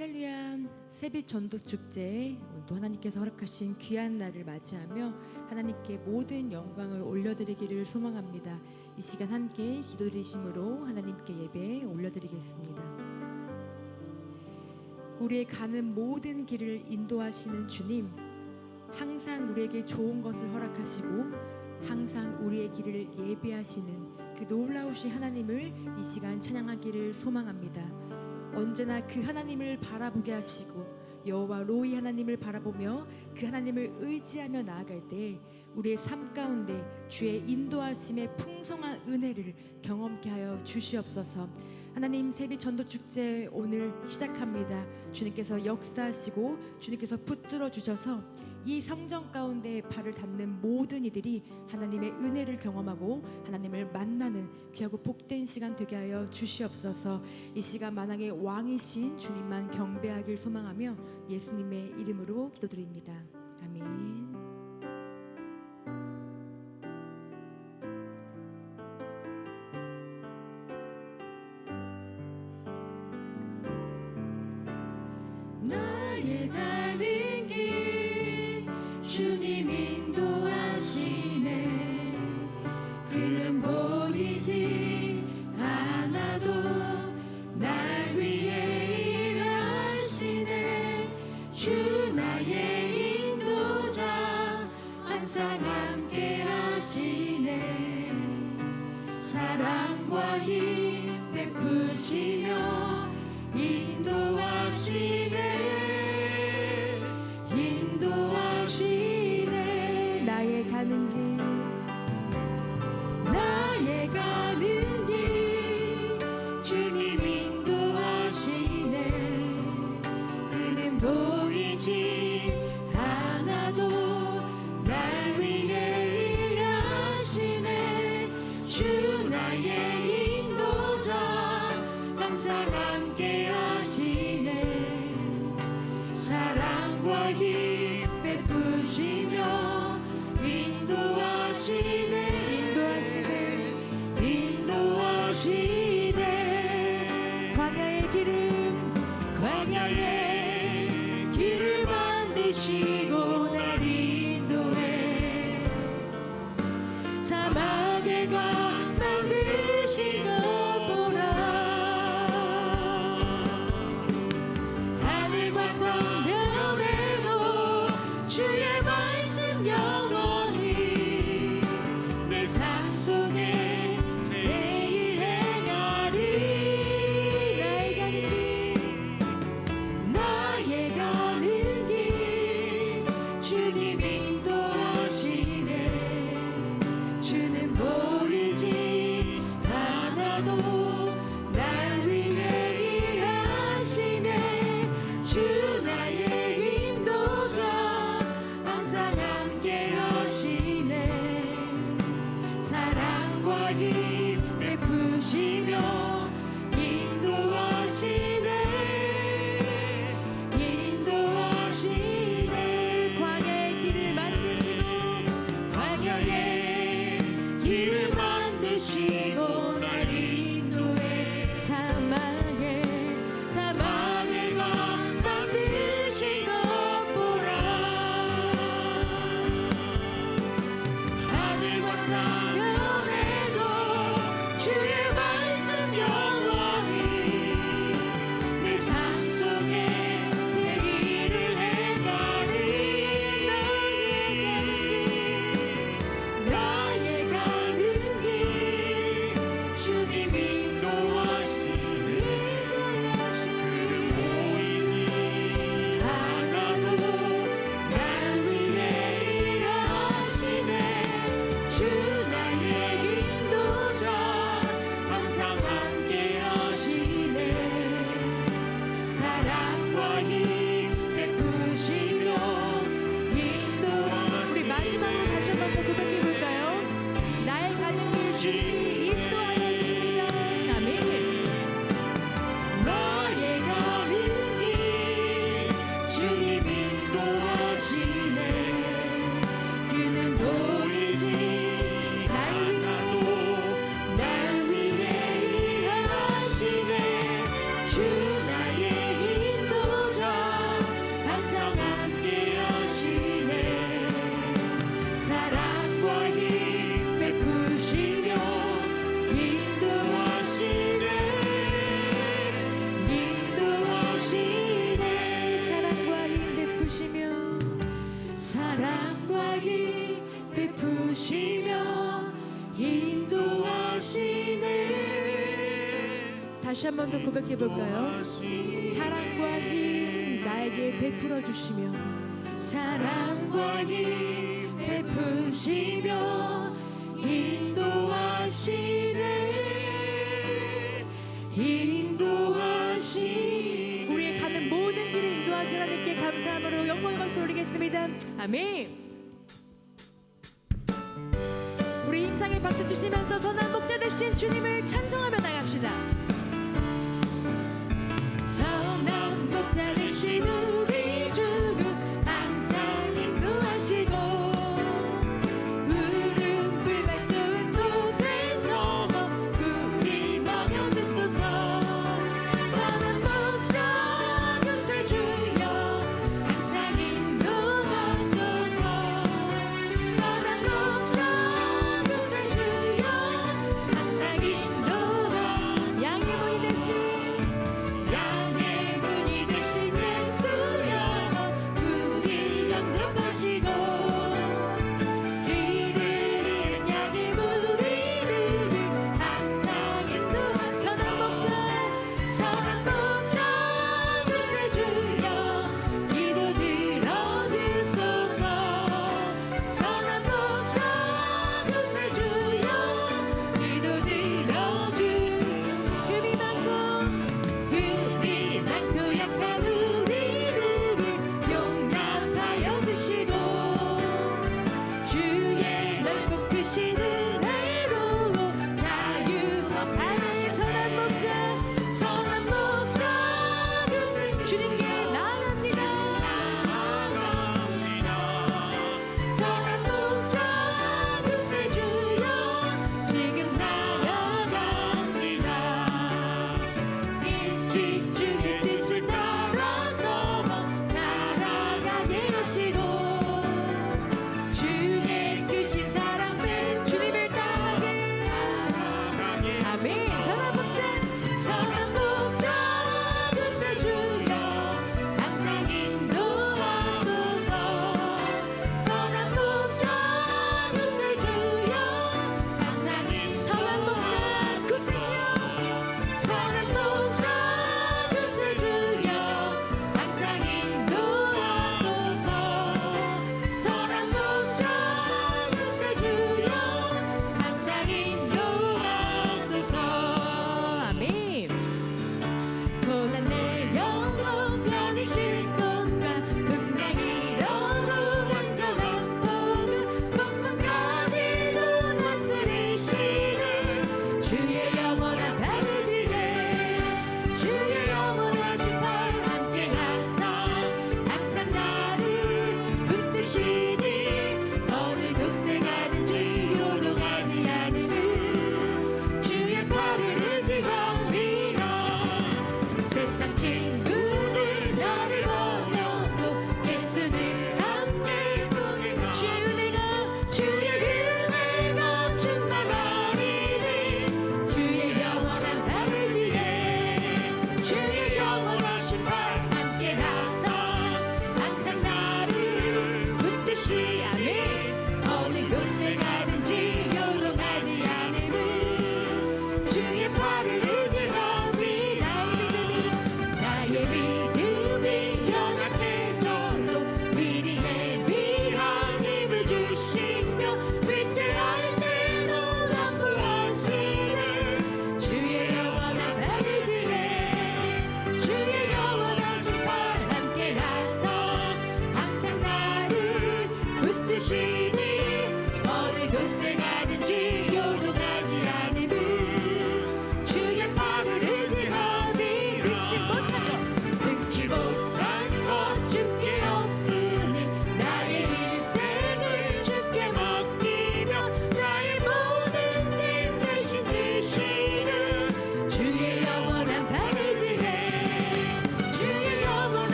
할렐루야. 세빛 전도 축제, 또 하나님께서 허락하신 귀한 날을 맞이하며 하나님께 모든 영광을 올려드리기를 소망합니다. 이 시간 함께 기도드리심으로 하나님께 예배 올려드리겠습니다. 우리의 가는 모든 길을 인도하시는 주님, 항상 우리에게 좋은 것을 허락하시고 항상 우리의 길을 예비하시는 그 놀라우신 하나님을 이 시간 찬양하기를 소망합니다. 언제나 그 하나님을 바라보게 하시고 여호와 로이 하나님을 바라보며 그 하나님을 의지하며 나아갈 때 우리의 삶 가운데 주의 인도하심의 풍성한 은혜를 경험케 하여 주시옵소서. 하나님, 세빛 전도 축제 오늘 시작합니다. 주님께서 역사하시고 주님께서 붙들어 주셔서 이 성전 가운데 발을 닿는 모든 이들이 하나님의 은혜를 경험하고 하나님을 만나는 귀하고 복된 시간 되게 하여 주시옵소서. 이 시간 만왕의 왕이신 주님만 경배하길 소망하며 예수님의 이름으로 기도드립니다. 아멘. 나의 가는 길 주님 인도하시네. 그는 보이지 않아도 날 위해 일하시네. 주 나의 인도자 항상 함께 하시네. 사랑과 힘 베푸시며 인도하시네. 인도하시네. 나의 가는 길, 나의 가는 길 주님 인도하시네. 그는 보이지 않아도 날 위해 일하시네. 주 나의 인도자 항상 함께 하시네. 사랑과 힘 베푸시며 인도하시네. 인도하시네. 광야의 길을 만드시고 날 인도해. 사막의 광 만드신 것 보라. 하늘과 땅 면에도 주의 말씀 영원히 내 삶 속에 세일 행하리. 나의 가는 길 주님 인도하시네. 주는 보이지 않아도 날 위해 일하시네. 주 나의 인도자 다시 한 번 더 고백해 볼까요? 사랑과 힘 나에게 베풀어 주시며 사랑과 힘 베푸시며 인도하시네 우리의 가는 모든 길을 인도하신 하나님께 감사함으로 영광의 박수 올리겠습니다. 아멘. 우리 힘차게 박수 치시면서 선한 목자 되신 주님을 찬송하며 나갑시다. 선한 목자 되신 우리 주 항상 인도하시고 푸른 풀 밟은 곳에서 우리 먹여주소서 선한 목자 그새 주여 항상 인도하소서 선한 목자 그새 주여 항상 인도하 양의 문이 되신 예수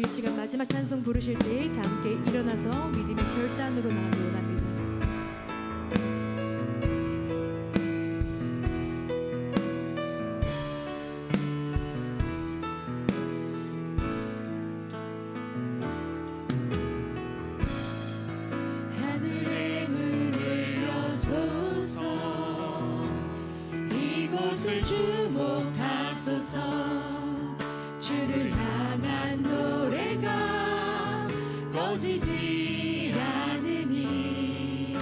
이 시간 마지막 찬송 부르실 때 다 함께 일어나서 믿음의 결단으로 나오기 원합니다. 하늘의 문을 여소서 이곳을 주목하소서 주를 향한 노래가 꺼지지 않으니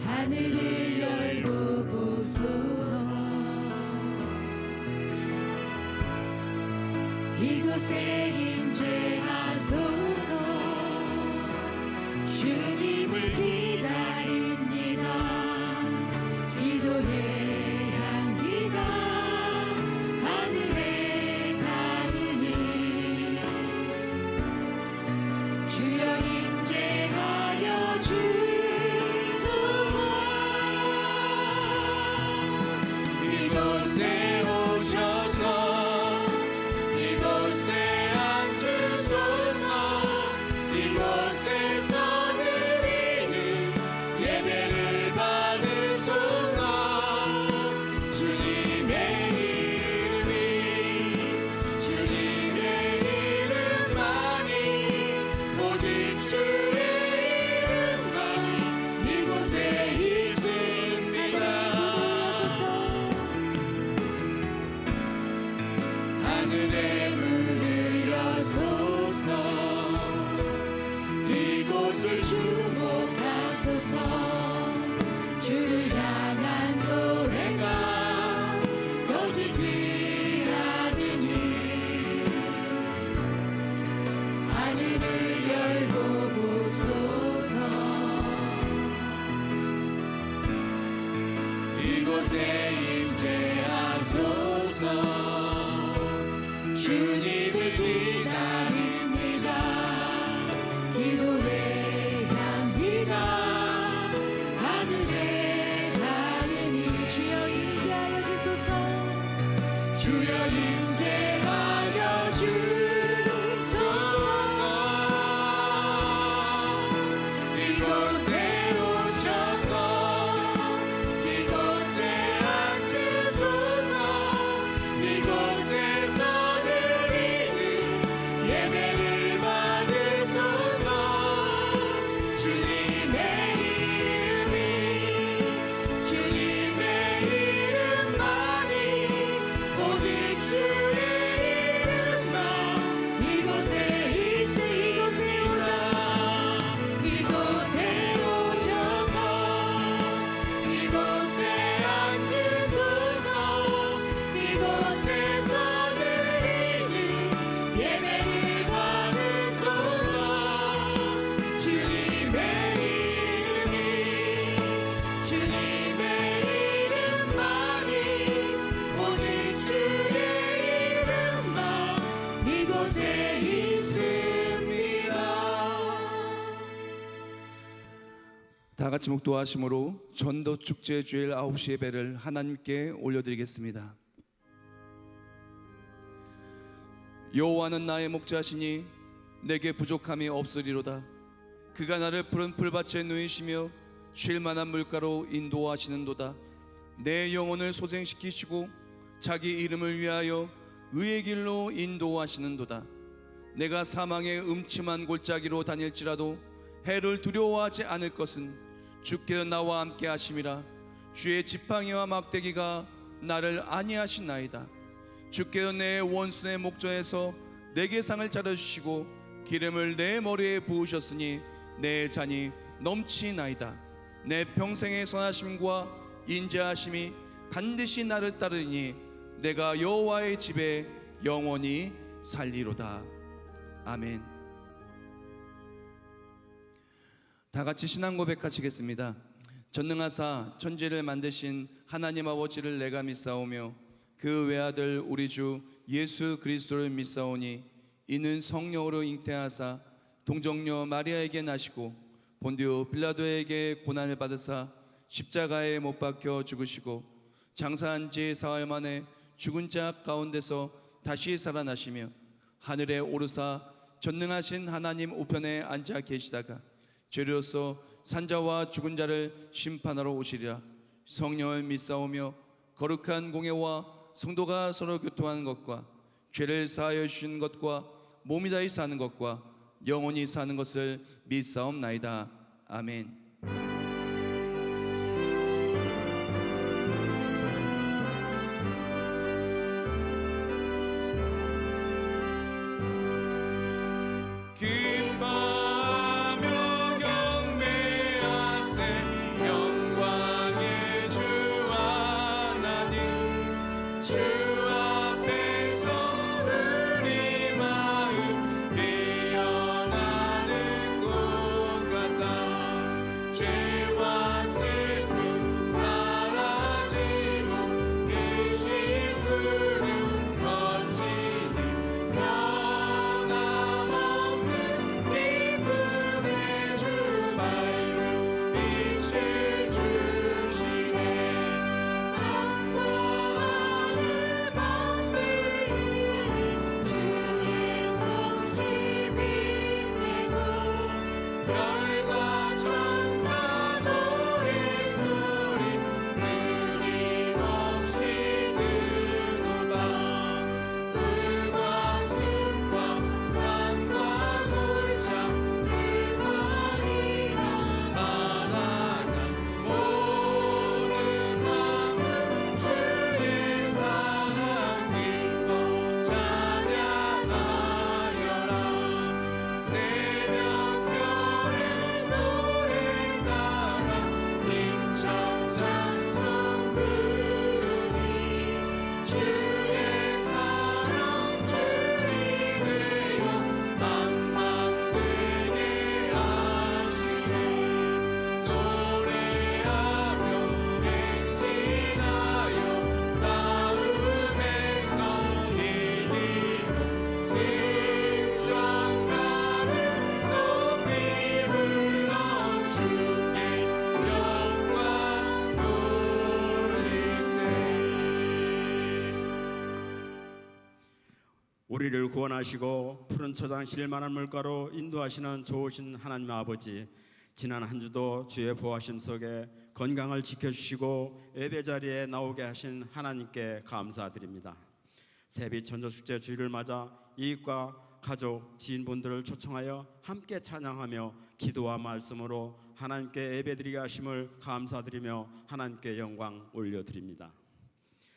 하늘을 열고 보소서 이곳에 임재하소서 주님을 기다립니다. 기도의 향기가 하늘에 닿으니 주여 임재하여 주소서. 이곳에 오셔서 이곳에 앉으소서. 이곳에서 드리는 예배를 받으소서. 주님의 이름만이 오직 주의 이름만 이곳에 있습니다. 하늘의 문을 여소서 이곳을 주목하소서. 주를 향한 노래가 꺼지지 않으니 하늘을 열고 보소서. 이곳에 임재하소서. 주님을 기다립니다. 기도의 향기가 하늘에 닿으니 주여 임재하여 주소서. 주여 임재하여 주소서. 이곳에 오셔서 이곳에 앉으소서. 이곳에서 드리는 예배를 받으소서. 주님의 이름만이 오직 주의 이름만 이곳에 이곳에 오셔서 이곳에 앉으소서. 이곳에서 드리는 예배를 받으소서. 주님의 이름만이 오직 주의 이름만 이곳에 있습니다. 다 같이 묵도하심으로 전도 축제 주일 9시 예배를 하나님께 올려드리겠습니다. 여호와는 나의 목자시니 내게 부족함이 없으리로다. 그가 나를 푸른 풀밭에 누이시며 쉴 만한 물가로 인도하시는도다. 내 영혼을 소생시키시고 자기 이름을 위하여 의의 길로 인도하시는도다. 내가 사망의 음침한 골짜기로 다닐지라도 해를 두려워하지 않을 것은 주께서 나와 함께 하심이라. 주의 지팡이와 막대기가 나를 안위하시나이다. 주께서 내 원수의 목전에서 내게 상을 차려주시고 기름을 내 머리에 부으셨으니 내 잔이 넘치나이다. 내 평생의 선하심과 인자하심이 반드시 나를 따르니 내가 여호와의 집에 영원히 살리로다. 아멘. 다 같이 신앙 고백하시겠습니다. 전능하사 천지를 만드신 하나님 아버지를 내가 믿사오며 그 외아들 우리 주 예수 그리스도를 믿사오니 이는 성령으로 잉태하사 동정녀 마리아에게 나시고 본디오 빌라도에게 고난을 받으사 십자가에 못 박혀 죽으시고 장사한 지 사흘 만에 죽은 자 가운데서 다시 살아나시며 하늘에 오르사 전능하신 하나님 우편에 앉아 계시다가 죄로서 산자와 죽은 자를 심판하러 오시리라. 성령을 믿사오며 거룩한 공예와 성도가 서로 교통하는 것과 죄를 사하여 주신 것과 몸이 다히 사는 것과 영원히 사는 것을 믿사옵나이다. 아멘. 기뻐하며 경배하세 영광의 주 하나님. 주 앞에서 우리 마음 피어나는 것 같다. 죄와 슬픔 사라지고 의심 구름 거치니 변함없는 기쁨의 주 밝은 빛을 주시네. 강구하는 만물들은 주의 성시 빛내고 별과 천사 노래소리 끊임없이 드노라. 불과 숲과 산과 골창 들과 이나 바다나 모든 마음은 주의 사랑 기뻐 찬양하여라. 새벽별의 노래 따라 힘찬 찬송 부르니 주의 사랑 줄이 되어 만만되게 하시네. 노래하며 행진하여 싸움에서 이기고 승전가를 높이 불러 주께 영광 돌리세. 우리를 구원하시고 푸른 초장 실만한 물가로 인도하시는 좋으신 하나님 아버지, 지난 한 주도 주의 보호하심 속에 건강을 지켜주시고 예배 자리에 나오게 하신 하나님께 감사드립니다. 세비 천조축제 주일을 맞아 이웃과 가족, 지인분들을 초청하여 함께 찬양하며 기도와 말씀으로 하나님께 예배드리게 하심을 감사드리며 하나님께 영광 올려드립니다.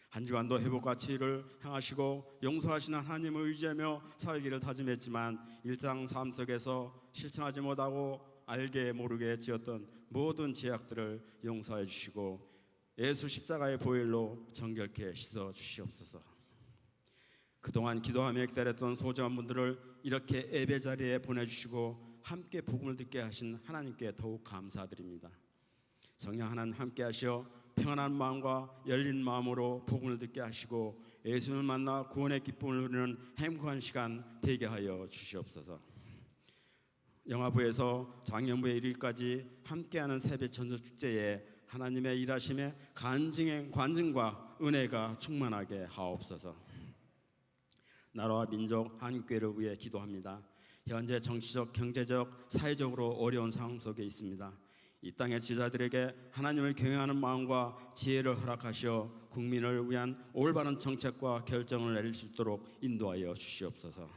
한 주간도 회복과 치유를 향하시고 용서하시는 하나님을 의지하며 살기를 다짐했지만 일상 삶 속에서 실천하지 못하고 알게 모르게 지었던 모든 죄악들을 용서해 주시고 예수 십자가의 보혈로 정결케 씻어 주시옵소서. 그동안 기도하며 기다렸던 소중한 분들을 이렇게 예배 자리에 보내주시고 함께 복음을 듣게 하신 하나님께 더욱 감사드립니다. 성령 하나님 함께 하시어 평안한 마음과 열린 마음으로 복음을 듣게 하시고 예수를 만나 구원의 기쁨을 누리는 행복한 시간 되게 하여 주시옵소서. 영화부에서 장년부의 일일까지 함께하는 세배 전도축제에 하나님의 일하심에 관증과 은혜가 충만하게 하옵소서. 나라와 민족 한국교회를 위해 기도합니다. 현재 정치적, 경제적, 사회적으로 어려운 상황 속에 있습니다. 이 땅의 지자들에게 하나님을 경외하는 마음과 지혜를 허락하시어 국민을 위한 올바른 정책과 결정을 내릴 수 있도록 인도하여 주시옵소서.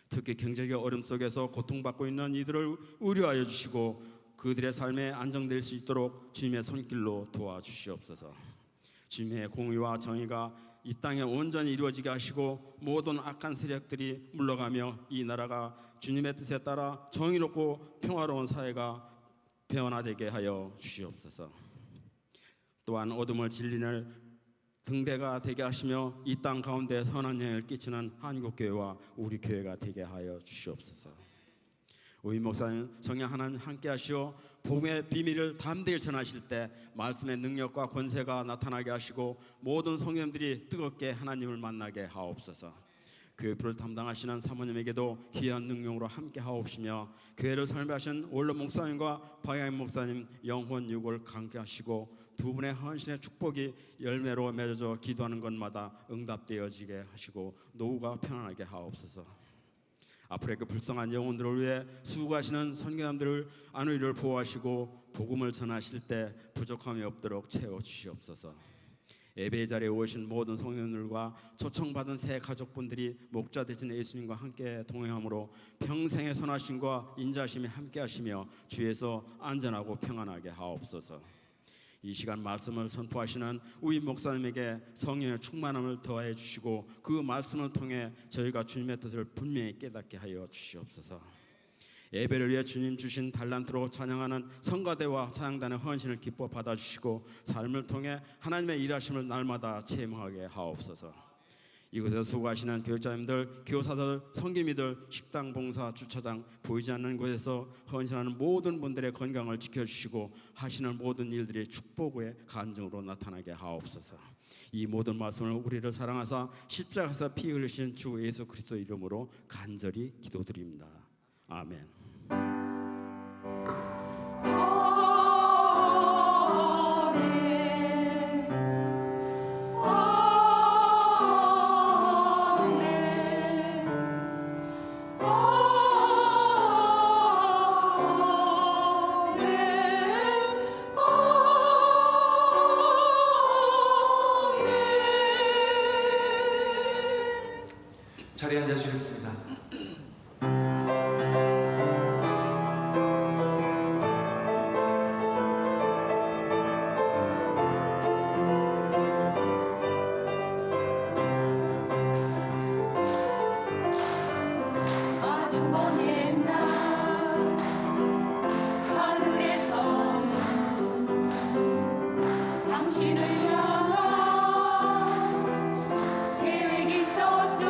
특히 경제적 어려움 속에서 고통받고 있는 이들을 의료하여 주시고 그들의 삶에 안정될 수 있도록 주님의 손길로 도와주시옵소서. 주님의 공의와 정의가 이 땅에 온전히 이루어지게 하시고 모든 악한 세력들이 물러가며 이 나라가 주님의 뜻에 따라 정의롭고 평화로운 사회가 변화되게 하여 주시옵소서. 또한 어둠을 진리는 등대가 되게 하시며 이 땅 가운데 선한 영향을 끼치는 한국교회와 우리 교회가 되게 하여 주시옵소서. 우리 목사님 성령 하나님 함께 하시어 복음의 비밀을 담대히 전하실 때 말씀의 능력과 권세가 나타나게 하시고 모든 성령들이 뜨겁게 하나님을 만나게 하옵소서. 교회를 담당하시는 사모님에게도 귀한 능력으로 함께 하옵시며 교회를 설명하신 원로 목사님과 박양희 목사님 영혼 유골 강케하시고 두 분의 헌신의 축복이 열매로 맺어져 기도하는 것마다 응답되어지게 하시고 노후가 편안하게 하옵소서. 앞으로의 그 불쌍한 영혼들을 위해 수고하시는 선교사님들을 안위를 보호하시고 복음을 전하실 때 부족함이 없도록 채워주시옵소서. 예배 자리에 오신 모든 성도님들과 초청받은 새 가족분들이 목자 되신 예수님과 함께 동행함으로 평생의 선하심과 인자하심이 함께하시며 주에서 안전하고 평안하게 하옵소서. 이 시간 말씀을 선포하시는 우리 목사님에게 성령의 충만함을 더해 주시고 그 말씀을 통해 저희가 주님의 뜻을 분명히 깨닫게 하여 주시옵소서. 예배를 위해 주님 주신 달란트로 찬양하는 성가대와 찬양단의 헌신을 기뻐 받아주시고 삶을 통해 하나님의 일하심을 날마다 체험하게 하옵소서. 이곳에서 수고하시는 교육자님들, 교사들, 성기미들, 식당 봉사, 주차장, 보이지 않는 곳에서 헌신하는 모든 분들의 건강을 지켜주시고 하시는 모든 일들이 축복의 간증으로 나타나게 하옵소서. 이 모든 말씀을 우리를 사랑하사 십자가에서 피 흘리신 주 예수 그리스도 이름으로 간절히 기도드립니다. 아멘. 자리에 앉아주시겠습니다. 아주 먼 옛날 하늘에서는 당신을 향한 계획이 있었죠.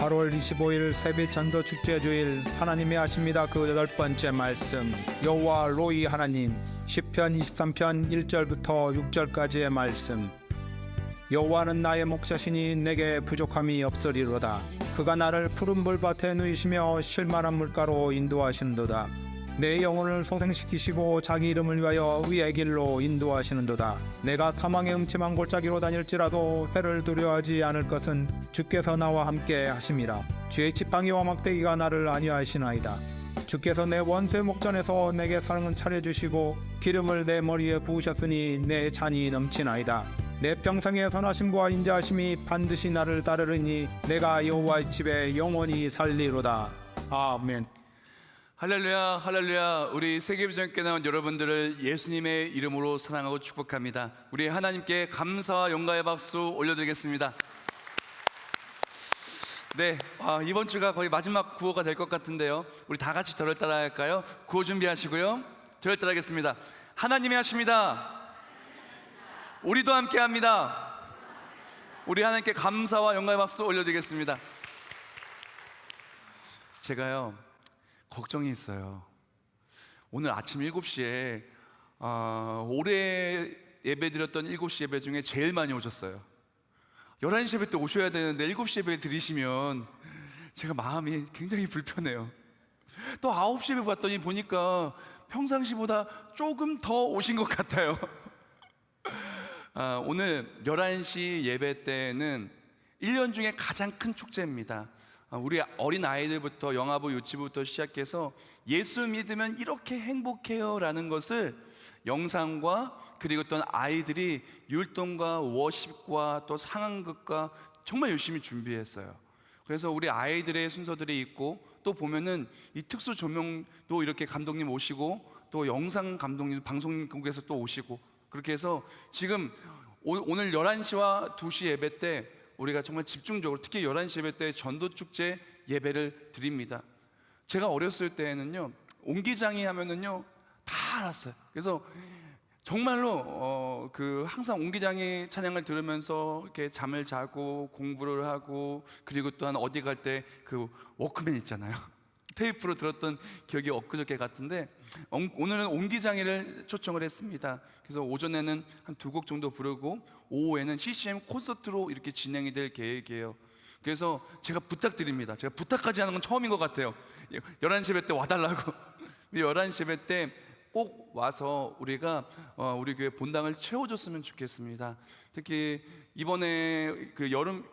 8월 25일 세빛 전도 축제 주일 하나님의 하십니다. 그 8번째 말씀 여호와 로이 하나님 시편 23편 1절부터 6절까지의 말씀. 여호와는 나의 목자시니 내게 부족함이 없으리로다. 그가 나를 푸른 물밭에 누이시며 실만한 물가로 인도하시는도다. 내 영혼을 소생시키시고 자기 이름을 위하여 의의 길로 인도하시는도다. 내가 사망의 음침한 골짜기로 다닐지라도 해를 두려워하지 않을 것은 주께서 나와 함께 하심이라. 주의 지팡이와 막대기가 나를 안위하시나이다. 주께서 내 원수의 목전에서 내게 상을 차려주시고 기름을 내 머리에 부으셨으니 내 잔이 넘치나이다. 내 평생의 선하심과 인자하심이 반드시 나를 따르리니 내가 여호와의 집에 영원히 살리로다. 아멘. 할렐루야, 할렐루야. 우리 세계비전교회 나온 여러분들을 예수님의 이름으로 사랑하고 축복합니다. 우리 하나님께 감사와 영광의 박수 올려드리겠습니다. 네, 이번 주가 거의 마지막 구호가 될 것 같은데요. 우리 다 같이 저를 따라할까요? 구호 준비하시고요. 저를 따라하겠습니다. 하나님이 하십니다. 우리도 함께 합니다. 우리 하나님께 감사와 영광의 박수 올려드리겠습니다. 제가요, 걱정이 있어요. 오늘 아침 7시에 올해 예배 드렸던 7시 예배 중에 제일 많이 오셨어요. 11시 예배 때 오셔야 되는데 7시 예배 드리시면 제가 마음이 굉장히 불편해요. 또 9시 예배 봤더니 보니까 평상시보다 조금 더 오신 것 같아요. 오늘 11시 예배 때는 1년 중에 가장 큰 축제입니다. 우리 어린 아이들부터 영아부 유치부부터 시작해서 예수 믿으면 이렇게 행복해요 라는 것을 영상과 그리고 또 아이들이 율동과 워십과 또 상황극과 정말 열심히 준비했어요. 그래서 우리 아이들의 순서들이 있고 또 보면은 이 특수 조명도 이렇게 감독님 오시고 또 영상 감독님 방송국에서 또 오시고 그렇게 해서 지금 오늘 11시와 2시 예배 때 우리가 정말 집중적으로 특히 11시 예배 때 전도축제 예배를 드립니다. 제가 어렸을 때에는요 옹기장이 하면은요 다 알았어요. 그래서 정말로 항상 옹기장이 찬양을 들으면서 이렇게 잠을 자고 공부를 하고 그리고 또한 어디 갈 때 그 워크맨 있잖아요. 테이프로 들었던 기억이 엊그저께 같은데 오늘은 옹기장이를 초청을 했습니다. 그래서 오전에는 한 2곡 정도 부르고 오후에는 CCM 콘서트로 이렇게 진행이 될 계획이에요. 그래서 제가 부탁드립니다. 제가 부탁까지 하는 건 처음인 것 같아요. 11시 예배 때 와달라고. 11시 예배 때 꼭 와서 우리가 우리 교회 본당을 채워줬으면 좋겠습니다. 특히 이번에 그 여름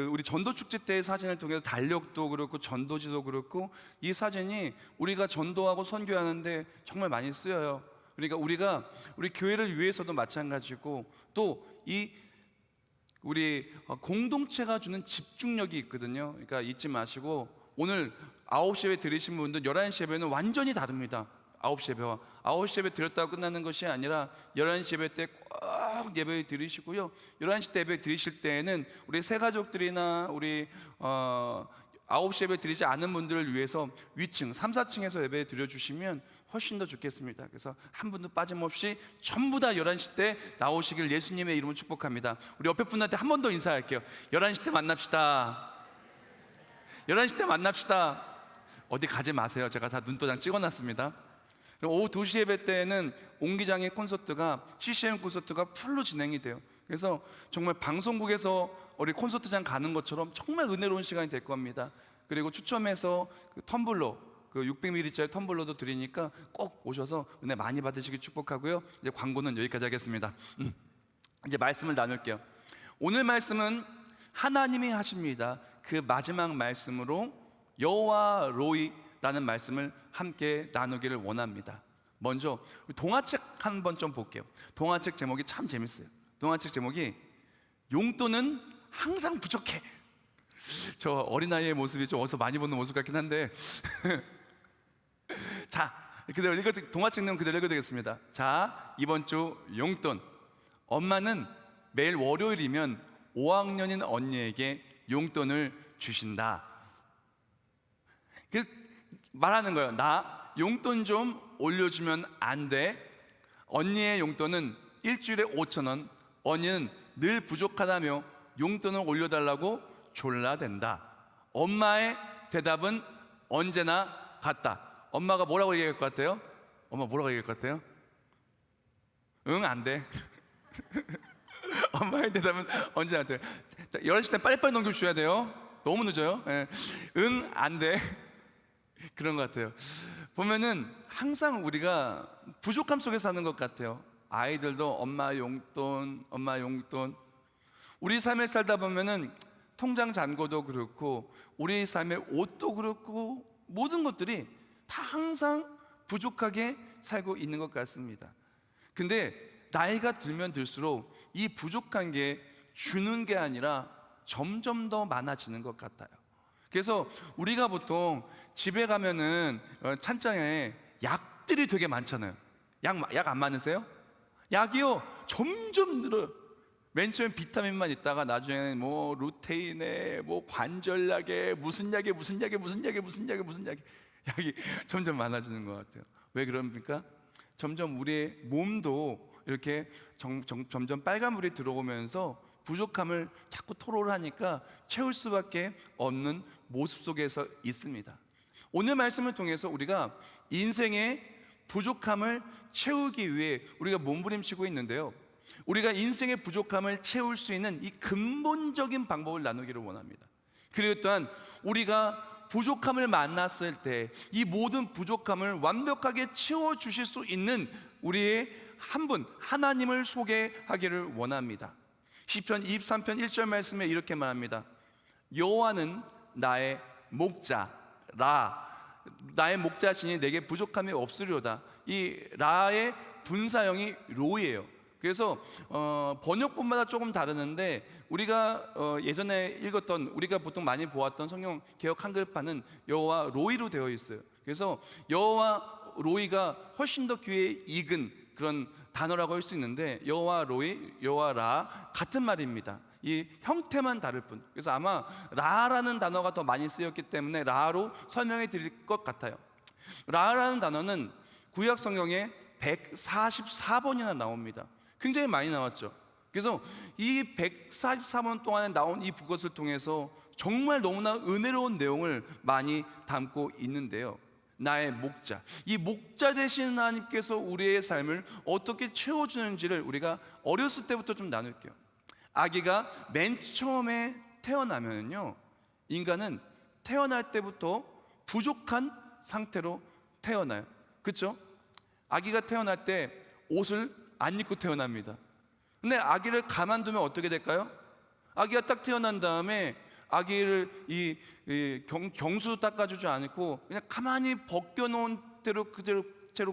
우리 전도축제 때 사진을 통해서 달력도 그렇고 전도지도 그렇고 이 사진이 우리가 전도하고 선교하는데 정말 많이 쓰여요. 그러니까 우리가 우리 교회를 위해서도 마찬가지고 또 이 우리 공동체가 주는 집중력이 있거든요. 그러니까 잊지 마시고 오늘 9시 예배 들으신 분들 11시 예배는 완전히 다릅니다. 9시 예배와 9시 예배 드렸다고 끝나는 것이 아니라 11시 예배 때 꼭 예배 드리시고요. 11시 때 예배 드리실 때에는 우리 새가족들이나 우리 9시 예배 드리지 않은 분들을 위해서 위층 3, 4층에서 예배 드려주시면 훨씬 더 좋겠습니다. 그래서 한 분도 빠짐없이 전부 다 11시 때 나오시길 예수님의 이름으로 축복합니다. 우리 옆에 분한테 한 번 더 인사할게요. 11시 때 만납시다. 11시 때 만납시다. 어디 가지 마세요. 제가 다 눈도장 찍어놨습니다. 오후 2시 예배 때는 옹기장의 콘서트가 CCM 콘서트가 풀로 진행이 돼요. 그래서 정말 방송국에서 우리 콘서트장 가는 것처럼 정말 은혜로운 시간이 될 겁니다. 그리고 추첨해서 그 텀블러 600ml짜리 텀블러도 드리니까 꼭 오셔서 은혜 많이 받으시길 축복하고요. 이제 광고는 여기까지 하겠습니다. 이제 말씀을 나눌게요. 오늘 말씀은 하나님이 하십니다. 그 마지막 말씀으로 여호와 로이라는 말씀을 함께 나누기를 원합니다. 먼저 동화책 한번 좀 볼게요. 동화책 제목이 참 재밌어요. 동화책 제목이 용돈은 항상 부족해. 저 어린아이의 모습이 좀 어디서 많이 보는 모습 같긴 한데 자, 그대로 동화책 내용 그대로 읽어드리겠습니다. 자, 이번 주 용돈. 엄마는 매일 월요일이면 5학년인 언니에게 용돈을 주신다. 말하는 거예요. 나 용돈 좀 올려주면 안 돼? 언니의 용돈은 일주일에 5,000원. 언니는 늘 부족하다며 용돈을 올려달라고 졸라댄다. 엄마의 대답은 언제나 같다. 엄마가 뭐라고 얘기할 것 같아요? 엄마 뭐라고 얘기할 것 같아요? 응, 안 돼. 엄마의 대답은 언제나 같아요. 11시 때 빨리빨리 넘겨주셔야 돼요. 너무 늦어요. 예. 응, 안 돼. 그런 것 같아요. 보면은 항상 우리가 부족함 속에 사는 것 같아요. 아이들도 엄마 용돈, 엄마 용돈. 우리 삶을 살다 보면은 통장 잔고도 그렇고 우리 삶의 옷도 그렇고 모든 것들이 다 항상 부족하게 살고 있는 것 같습니다. 근데 나이가 들면 들수록 이 부족한 게 주는 게 아니라 점점 더 많아지는 것 같아요. 그래서 우리가 보통 집에 가면은 찬장에 약들이 되게 많잖아요. 약 안 많으세요? 약이요 점점 늘어요. 맨 처음에 비타민만 있다가 나중에는 뭐 루테인에 뭐 관절약에 무슨 약이 점점 많아지는 것 같아요. 왜 그럽니까? 점점 우리의 몸도 이렇게 점점 빨간불이 들어오면서 부족함을 자꾸 토로를 하니까 채울 수밖에 없는 모습 속에서 있습니다. 오늘 말씀을 통해서 우리가 인생의 부족함을 채우기 위해 우리가 몸부림치고 있는데요, 우리가 인생의 부족함을 채울 수 있는 이 근본적인 방법을 나누기를 원합니다. 그리고 또한 우리가 부족함을 만났을 때 이 모든 부족함을 완벽하게 채워주실 수 있는 우리의 한 분, 하나님을 소개하기를 원합니다. 시편 23편 1절 말씀에 이렇게 말합니다. 여호와는 나의 목자라, 나의 목자시니 내게 부족함이 없으리로다. 이 라의 분사형이 로이예요. 그래서 번역본마다 조금 다르는데 우리가 예전에 읽었던, 우리가 보통 많이 보았던 성경 개역 한글판은 여호와 로이로 되어 있어요. 그래서 여호와 로이가 훨씬 더 귀에 익은 그런 단어라고 할 수 있는데, 여호와 로이, 여호와 라 같은 말입니다. 이 형태만 다를 뿐. 그래서 아마 라라는 단어가 더 많이 쓰였기 때문에 라로 설명해 드릴 것 같아요. 라라는 단어는 구약 성경에 144번이나 나옵니다. 굉장히 많이 나왔죠. 그래서 이 144번 동안에 나온 이 그것을 통해서 정말 너무나 은혜로운 내용을 많이 담고 있는데요, 나의 목자, 이 목자 되신 하나님께서 우리의 삶을 어떻게 채워주는지를 우리가 어렸을 때부터 좀 나눌게요. 아기가 맨 처음에 태어나면요, 인간은 태어날 때부터 부족한 상태로 태어나요. 그렇죠? 아기가 태어날 때 옷을 안 입고 태어납니다. 근데 아기를 가만두면 어떻게 될까요? 아기가 딱 태어난 다음에 아기를 경수도 닦아주지 않고 그냥 가만히 벗겨놓은 채로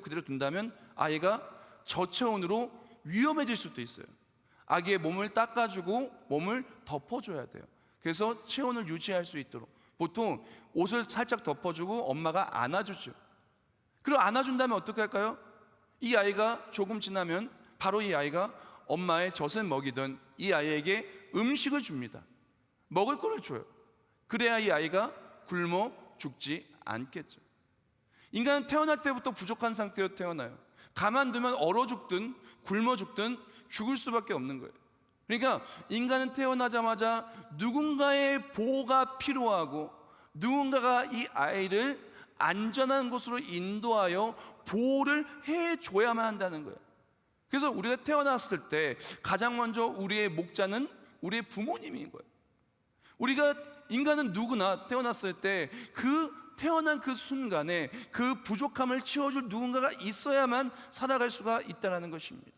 그대로 둔다면 아이가 저체온으로 위험해질 수도 있어요. 아기의 몸을 닦아주고 몸을 덮어줘야 돼요. 그래서 체온을 유지할 수 있도록 보통 옷을 살짝 덮어주고 엄마가 안아주죠. 그리고 안아준 다음에 어떻게 할까요? 이 아이가 조금 지나면 바로 이 아이가 엄마의 젖을 먹이던 이 아이에게 음식을 줍니다. 먹을 거를 줘요. 그래야 이 아이가 굶어 죽지 않겠죠. 인간은 태어날 때부터 부족한 상태로 태어나요. 가만두면 얼어 죽든 굶어 죽든 죽을 수밖에 없는 거예요. 그러니까 인간은 태어나자마자 누군가의 보호가 필요하고 누군가가 이 아이를 안전한 곳으로 인도하여 보호를 해줘야만 한다는 거예요. 그래서 우리가 태어났을 때 가장 먼저 우리의 목자는 우리의 부모님인 거예요. 우리가 인간은 누구나 태어났을 때 그 태어난 그 순간에 그 부족함을 채워줄 누군가가 있어야만 살아갈 수가 있다는 것입니다.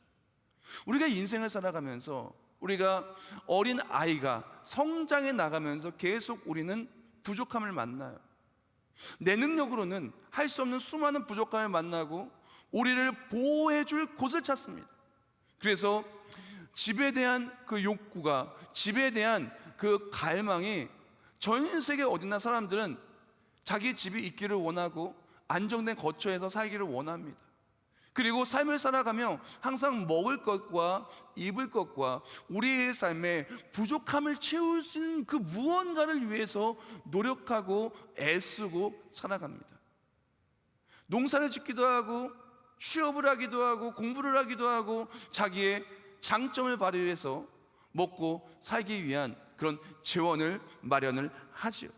우리가 인생을 살아가면서 우리가 어린 아이가 성장해 나가면서 계속 우리는 부족함을 만나요. 내 능력으로는 할 수 없는 수많은 부족함을 만나고 우리를 보호해줄 곳을 찾습니다. 그래서 집에 대한 그 욕구가, 집에 대한 그 갈망이 전 세계 어디나 사람들은 자기 집이 있기를 원하고 안정된 거처에서 살기를 원합니다. 그리고 삶을 살아가며 항상 먹을 것과 입을 것과 우리의 삶에 부족함을 채울 수 있는 그 무언가를 위해서 노력하고 애쓰고 살아갑니다. 농사를 짓기도 하고 취업을 하기도 하고 공부를 하기도 하고 자기의 장점을 발휘해서 먹고 살기 위한 그런 재원을 마련을 하지요.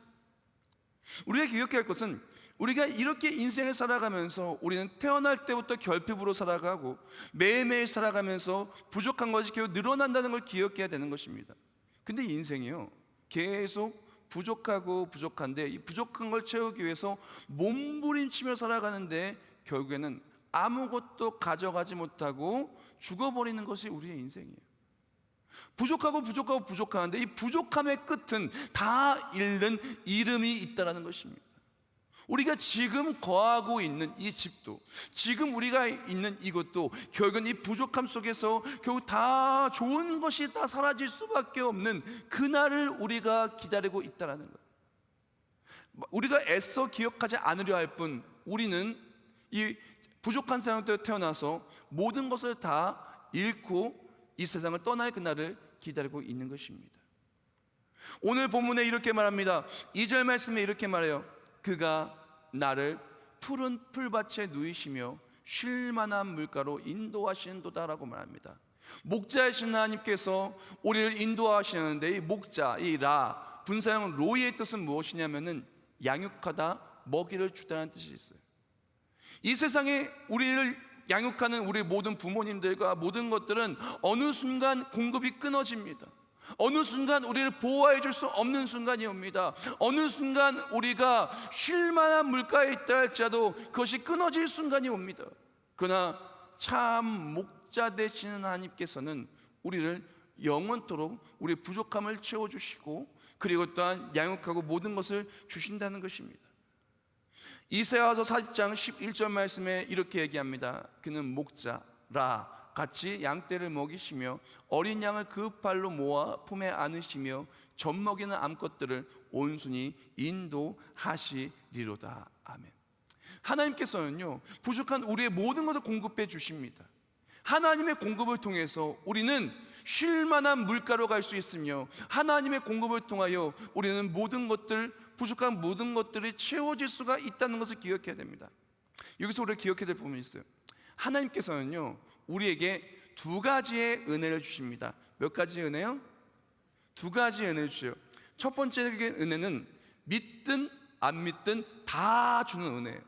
우리가 기억해야 할 것은 우리가 이렇게 인생을 살아가면서 우리는 태어날 때부터 결핍으로 살아가고 매일매일 살아가면서 부족한 것이 계속 늘어난다는 걸 기억해야 되는 것입니다. 근데 인생이요, 계속 부족하고 부족한데 이 부족한 걸 채우기 위해서 몸부림치며 살아가는데 결국에는 아무것도 가져가지 못하고 죽어버리는 것이 우리의 인생이에요. 부족하고 부족하고 부족한데 이 부족함의 끝은 다 잃는 이름이 있다는 것입니다. 우리가 지금 거하고 있는 이 집도, 지금 우리가 있는 이것도 결국은 이 부족함 속에서 결국 다 좋은 것이 다 사라질 수밖에 없는 그날을 우리가 기다리고 있다는 거예요. 우리가 애써 기억하지 않으려 할 뿐 우리는 이 부족한 세상에 태어나서 모든 것을 다 잃고 이 세상을 떠날 그날을 기다리고 있는 것입니다. 오늘 본문에 이렇게 말합니다. 2절 말씀에 이렇게 말해요. 그가 나를 푸른 풀밭에 누이시며 쉴 만한 물가로 인도하시는도다라고 말합니다. 목자이신 하나님께서 우리를 인도하시는데 이 목자, 이 라, 분사형 로이의 뜻은 무엇이냐면은 양육하다, 먹이를 주다는 뜻이 있어요. 이 세상에 우리를 양육하는 우리 모든 부모님들과 모든 것들은 어느 순간 공급이 끊어집니다. 어느 순간 우리를 보호해 줄 수 없는 순간이 옵니다. 어느 순간 우리가 쉴 만한 물가에 있다 할지라도 그것이 끊어질 순간이 옵니다. 그러나 참 목자 되시는 하나님께서는 우리를 영원토록 우리의 부족함을 채워주시고 그리고 또한 양육하고 모든 것을 주신다는 것입니다. 이사야서 40장 11절 말씀에 이렇게 얘기합니다. 그는 목자라 같이 양떼를 먹이시며 어린 양을 그 팔로 모아 품에 안으시며 젖먹이는 암컷들을 온순히 인도하시리로다. 아멘. 하나님께서는요, 부족한 우리의 모든 것을 공급해 주십니다. 하나님의 공급을 통해서 우리는 쉴 만한 물가로 갈 수 있으며 하나님의 공급을 통하여 우리는 모든 것들, 부족한 모든 것들이 채워질 수가 있다는 것을 기억해야 됩니다. 여기서 우리가 기억해야 될 부분이 있어요. 하나님께서는요, 우리에게 두 가지의 은혜를 주십니다. 몇 가지의 은혜요? 두 가지의 은혜를 주세요. 첫 번째 은혜는 믿든 안 믿든 다 주는 은혜예요.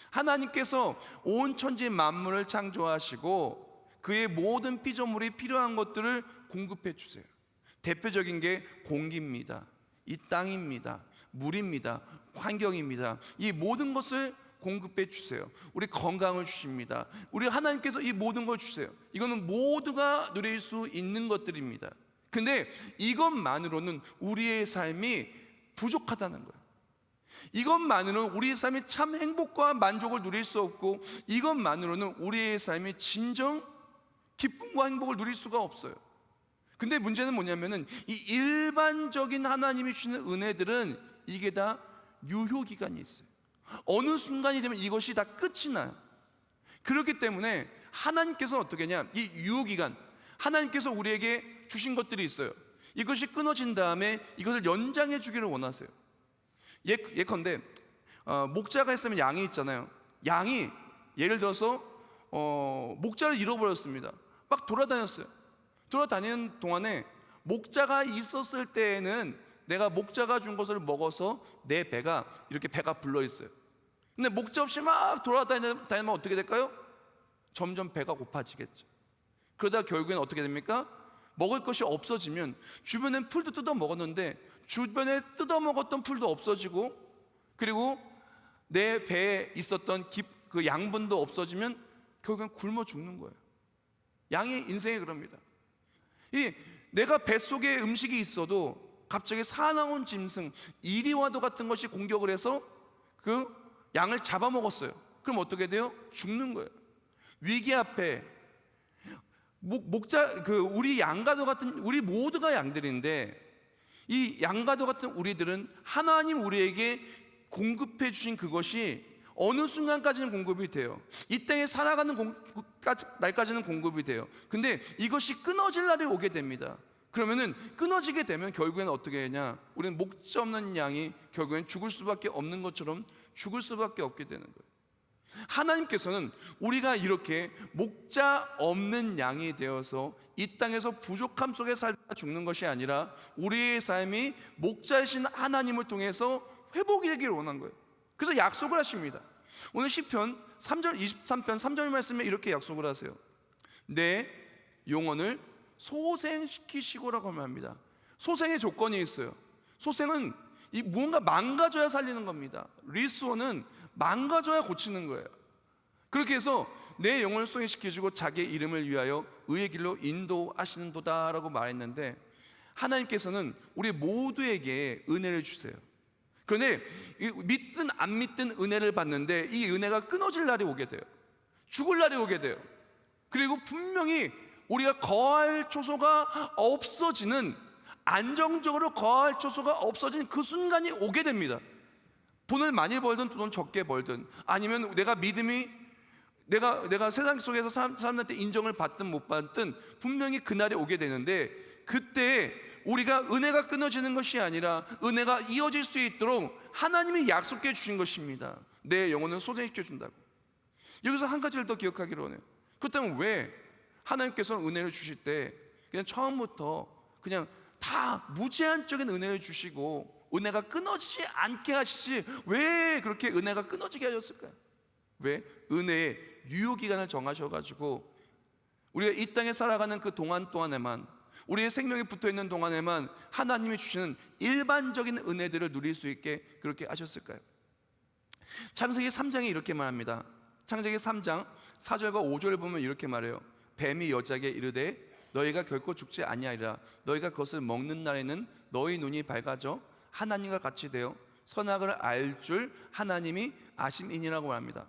하나님께서 온 천지 만물을 창조하시고 그의 모든 피조물이 필요한 것들을 공급해 주세요. 대표적인 게 공기입니다. 이 땅입니다. 물입니다. 환경입니다. 이 모든 것을 공급해 주세요. 우리 건강을 주십니다. 우리 하나님께서 이 모든 걸 주세요. 이거는 모두가 누릴 수 있는 것들입니다. 근데 이것만으로는 우리의 삶이 부족하다는 거예요. 이것만으로는 우리의 삶이 참 행복과 만족을 누릴 수 없고 이것만으로는 우리의 삶이 진정 기쁨과 행복을 누릴 수가 없어요. 근데 문제는 뭐냐면은 이 일반적인 하나님이 주시는 은혜들은 이게 다 유효기간이 있어요. 어느 순간이 되면 이것이 다 끝이 나요. 그렇기 때문에 하나님께서는 어떻게 하냐, 이 유효기간, 하나님께서 우리에게 주신 것들이 있어요. 이것이 끊어진 다음에 이것을 연장해 주기를 원하세요. 예컨대 목자가 있으면 양이 있잖아요. 양이 예를 들어서 목자를 잃어버렸습니다. 막 돌아다녔어요. 돌아다니는 동안에 목자가 있었을 때에는 내가 목자가 준 것을 먹어서 내 배가 이렇게 배가 불러 있어요. 근데 목자 없이 막 돌아다니면 어떻게 될까요? 점점 배가 고파지겠죠. 그러다 결국엔 어떻게 됩니까? 먹을 것이 없어지면 주변엔 풀도 뜯어 먹었는데 주변에 뜯어 먹었던 풀도 없어지고 그리고 내 배에 있었던 그 양분도 없어지면 결국엔 굶어 죽는 거예요. 양의 인생이 그럽니다. 내가 뱃속에 음식이 있어도 갑자기 사나운 짐승, 이리와도 같은 것이 공격을 해서 그 양을 잡아먹었어요. 그럼 어떻게 돼요? 죽는 거예요. 위기 앞에 우리 양과도 같은, 우리 모두가 양들인데 이 양과도 같은 우리들은 하나님 우리에게 공급해 주신 그것이 어느 순간까지는 공급이 돼요. 이 땅에 살아가는 날까지는 공급이 돼요. 근데 이것이 끊어질 날이 오게 됩니다. 그러면은 끊어지게 되면 결국에는 어떻게 하냐, 우리는 목자 없는 양이 결국엔 죽을 수밖에 없는 것처럼 죽을 수밖에 없게 되는 거예요. 하나님께서는 우리가 이렇게 목자 없는 양이 되어서 이 땅에서 부족함 속에 살다 죽는 것이 아니라 우리의 삶이 목자이신 하나님을 통해서 회복이 되기를 원한 거예요. 그래서 약속을 하십니다. 오늘 시편 3절 23편 3절 말씀에 이렇게 약속을 하세요. 내 영혼을 소생시키시고라고 말합니다. 소생의 조건이 있어요. 소생은 이 무언가 망가져야 살리는 겁니다. 리스원은 망가져야 고치는 거예요. 그렇게 해서 내 영혼을 소생시키시고 자기의 이름을 위하여 의의 길로 인도하시는도다라고 말했는데, 하나님께서는 우리 모두에게 은혜를 주세요. 그런데 믿든 안 믿든 은혜를 받는데 이 은혜가 끊어질 날이 오게 돼요. 죽을 날이 오게 돼요. 그리고 분명히 우리가 거할 초소가 없어지는, 안정적으로 거할 초소가 없어진 그 순간이 오게 됩니다. 돈을 많이 벌든 돈을 적게 벌든, 아니면 내가 믿음이 내가 세상 속에서 사람들한테 인정을 받든 못 받든 분명히 그날이 오게 되는데, 그때 우리가 은혜가 끊어지는 것이 아니라 은혜가 이어질 수 있도록 하나님이 약속해 주신 것입니다. 내 영혼을 소생시켜 준다고. 여기서 한 가지를 더 기억하기로 하네요. 그렇다면 왜 하나님께서 은혜를 주실 때 그냥 처음부터 그냥 다 무제한적인 은혜를 주시고 은혜가 끊어지지 않게 하시지, 왜 그렇게 은혜가 끊어지게 하셨을까요? 왜? 은혜의 유효기간을 정하셔가지고 우리가 이 땅에 살아가는 그 동안 동안에만, 우리의 생명이 붙어있는 동안에만 하나님이 주시는 일반적인 은혜들을 누릴 수 있게 그렇게 하셨을까요? 창세기 3장에 이렇게 말합니다. 창세기 3장 4절과 5절을 보면 이렇게 말해요. 뱀이 여자에게 이르되 너희가 결코 죽지 아니하리라. 너희가 그것을 먹는 날에는 너희 눈이 밝아져 하나님과 같이 되어 선악을 알 줄 하나님이 아심이니라고 말합니다.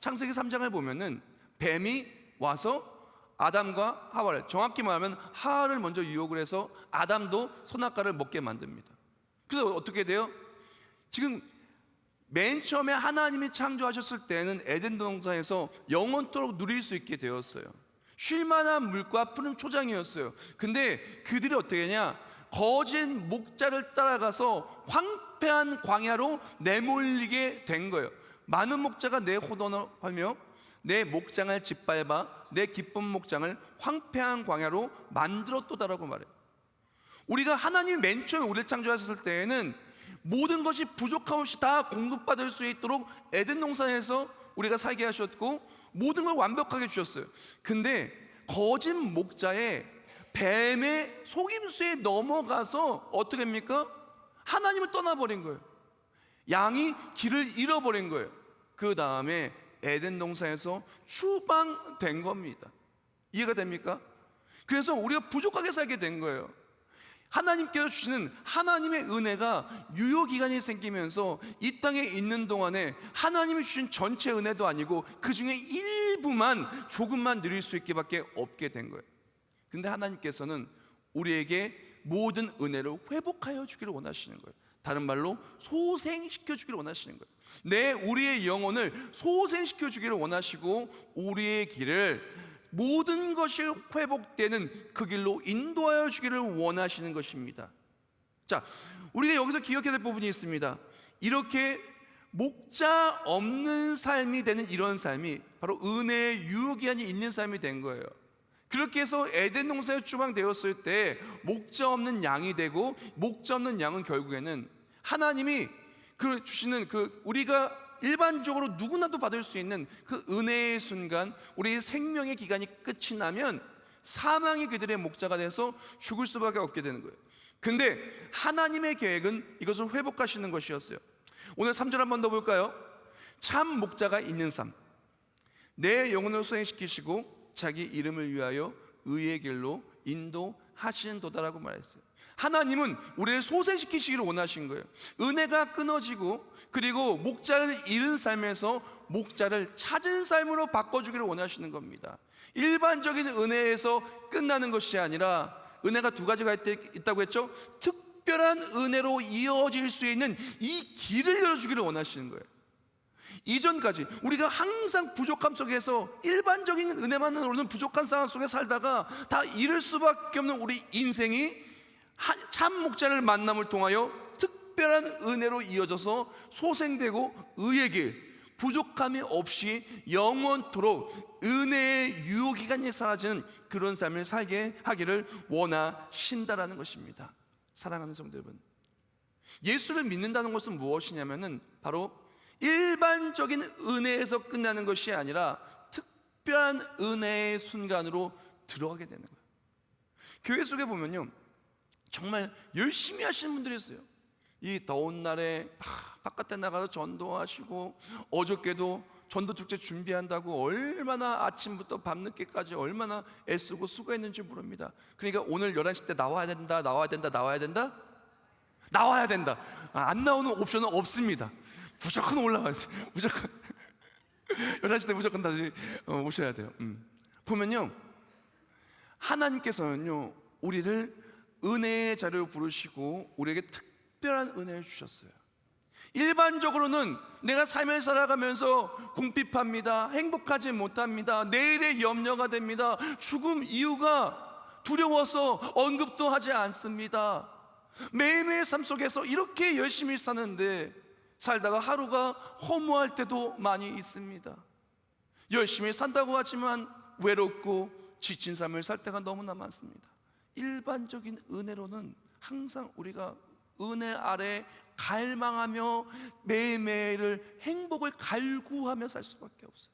창세기 3장을 보면은 뱀이 와서 아담과 하와를, 정확히 말하면 하와를 먼저 유혹을 해서 아담도 선악과를 먹게 만듭니다. 그래서 어떻게 돼요? 지금 맨 처음에 하나님이 창조하셨을 때는 에덴 동산에서 영원토록 누릴 수 있게 되었어요. 쉴만한 물과 푸른 초장이었어요. 근데 그들이 어떻게 했냐? 거짓 목자를 따라가서 황폐한 광야로 내몰리게 된 거예요. 많은 목자가 내 호돈을 하며 내 목장을 짓밟아 내 기쁜 목장을 황폐한 광야로 만들었도다라고 말해요. 우리가 하나님 맨 처음에 우리를 창조하셨을 때에는 모든 것이 부족함 없이 다 공급받을 수 있도록 에덴 동산에서 우리가 살게 하셨고 모든 걸 완벽하게 주셨어요. 근데 거짓 목자의 뱀의 속임수에 넘어가서 어떻게 합니까? 하나님을 떠나버린 거예요. 양이 길을 잃어버린 거예요. 그 다음에 에덴 동산에서 추방된 겁니다. 이해가 됩니까? 그래서 우리가 부족하게 살게 된 거예요. 하나님께서 주시는 하나님의 은혜가 유효기간이 생기면서 이 땅에 있는 동안에 하나님이 주신 전체 은혜도 아니고 그 중에 일부만 조금만 누릴 수 있게 밖에 없게 된 거예요. 근데 하나님께서는 우리에게 모든 은혜를 회복하여 주기를 원하시는 거예요. 다른 말로 소생시켜 주기를 원하시는 거예요. 우리의 영혼을 소생시켜 주기를 원하시고 우리의 길을 모든 것이 회복되는 그 길로 인도하여 주기를 원하시는 것입니다. 자, 우리가 여기서 기억해야 될 부분이 있습니다. 이렇게 목자 없는 삶이 되는 이런 삶이 바로 은혜의 유효기한이 있는 삶이 된 거예요. 그렇게 해서 에덴 동산에 추방되었을 때 목자 없는 양이 되고, 목자 없는 양은 결국에는 하나님이 주시는 우리가 일반적으로 누구나도 받을 수 있는 그 은혜의 순간, 우리의 생명의 기간이 끝이 나면 사망이 그들의 목자가 돼서 죽을 수밖에 없게 되는 거예요. 근데 하나님의 계획은 이것을 회복하시는 것이었어요. 오늘 3절 한번 더 볼까요? 참 목자가 있는 삶, 내 영혼을 소생시키시고 자기 이름을 위하여 의의 길로 인도하시는 도다라고 말했어요. 하나님은 우리를 소생시키시기를 원하신 거예요. 은혜가 끊어지고 그리고 목자를 잃은 삶에서 목자를 찾은 삶으로 바꿔주기를 원하시는 겁니다. 일반적인 은혜에서 끝나는 것이 아니라 은혜가 두 가지가 있다고 했죠. 특별한 은혜로 이어질 수 있는 이 길을 열어주기를 원하시는 거예요. 이전까지 우리가 항상 부족함 속에서 일반적인 은혜만으로는 부족한 상황 속에 살다가 다 잃을 수밖에 없는 우리 인생이 참 목자를 만남을 통하여 특별한 은혜로 이어져서 소생되고 의의 길, 부족함이 없이 영원토록 은혜의 유효기간이 사라지는 그런 삶을 살게 하기를 원하신다라는 것입니다. 사랑하는 성도 여러분, 예수를 믿는다는 것은 무엇이냐면은 바로 일반적인 은혜에서 끝나는 것이 아니라 특별한 은혜의 순간으로 들어가게 되는 거예요. 교회 속에 보면요, 정말 열심히 하시는 분들이 있어요. 이 더운 날에 바깥에 나가서 전도하시고, 어저께도 전도 축제 준비한다고 얼마나 아침부터 밤늦게까지 얼마나 애쓰고 수고했는지 모릅니다. 그러니까 오늘 11시 때 나와야 된다, 나와야 된다, 나와야 된다, 나와야 된다. 안 나오는 옵션은 없습니다. 무조건 올라와야 돼요. 무조건 11시 때 무조건 다시 오셔야 돼요. 보면요, 하나님께서는요 우리를 은혜의 자리로 부르시고 우리에게 특별한 은혜를 주셨어요. 일반적으로는 내가 삶을 살아가면서 궁핍합니다, 행복하지 못합니다, 내일의 염려가 됩니다, 죽음 이유가 두려워서 언급도 하지 않습니다. 매일매일 삶 속에서 이렇게 열심히 사는데 살다가 하루가 허무할 때도 많이 있습니다. 열심히 산다고 하지만 외롭고 지친 삶을 살 때가 너무나 많습니다. 일반적인 은혜로는 항상 우리가 은혜 아래 갈망하며 매일매일을 행복을 갈구하며 살 수밖에 없어요.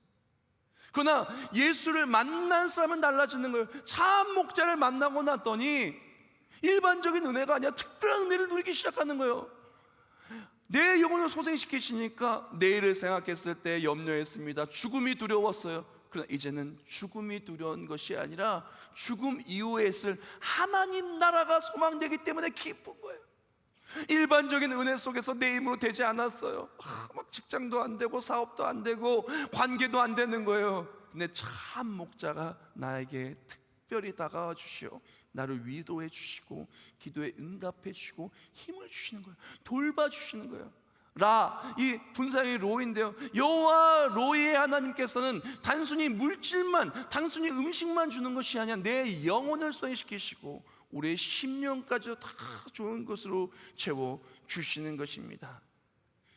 그러나 예수를 만난 사람은 달라지는 거예요. 참 목자를 만나고 났더니 일반적인 은혜가 아니라 특별한 은혜를 누리기 시작하는 거예요. 내 영혼을 소생시키시니까 내일을 생각했을 때 염려했습니다. 죽음이 두려웠어요. 그러나 이제는 죽음이 두려운 것이 아니라 죽음 이후에 있을 하나님 나라가 소망되기 때문에 기쁜 거예요. 일반적인 은혜 속에서 내 힘으로 되지 않았어요. 막 직장도 안 되고 사업도 안 되고 관계도 안 되는 거예요. 근데 참 목자가 나에게 특별히 다가와 주시오, 나를 위로해 주시고 기도에 응답해 주시고 힘을 주시는 거예요. 돌봐주시는 거예요. 이 분사의 로인데요, 여호와 로이의 하나님께서는 단순히 물질만, 단순히 음식만 주는 것이 아니라 내 영혼을 소생시키시고 우리의 심령까지도 다 좋은 것으로 채워주시는 것입니다.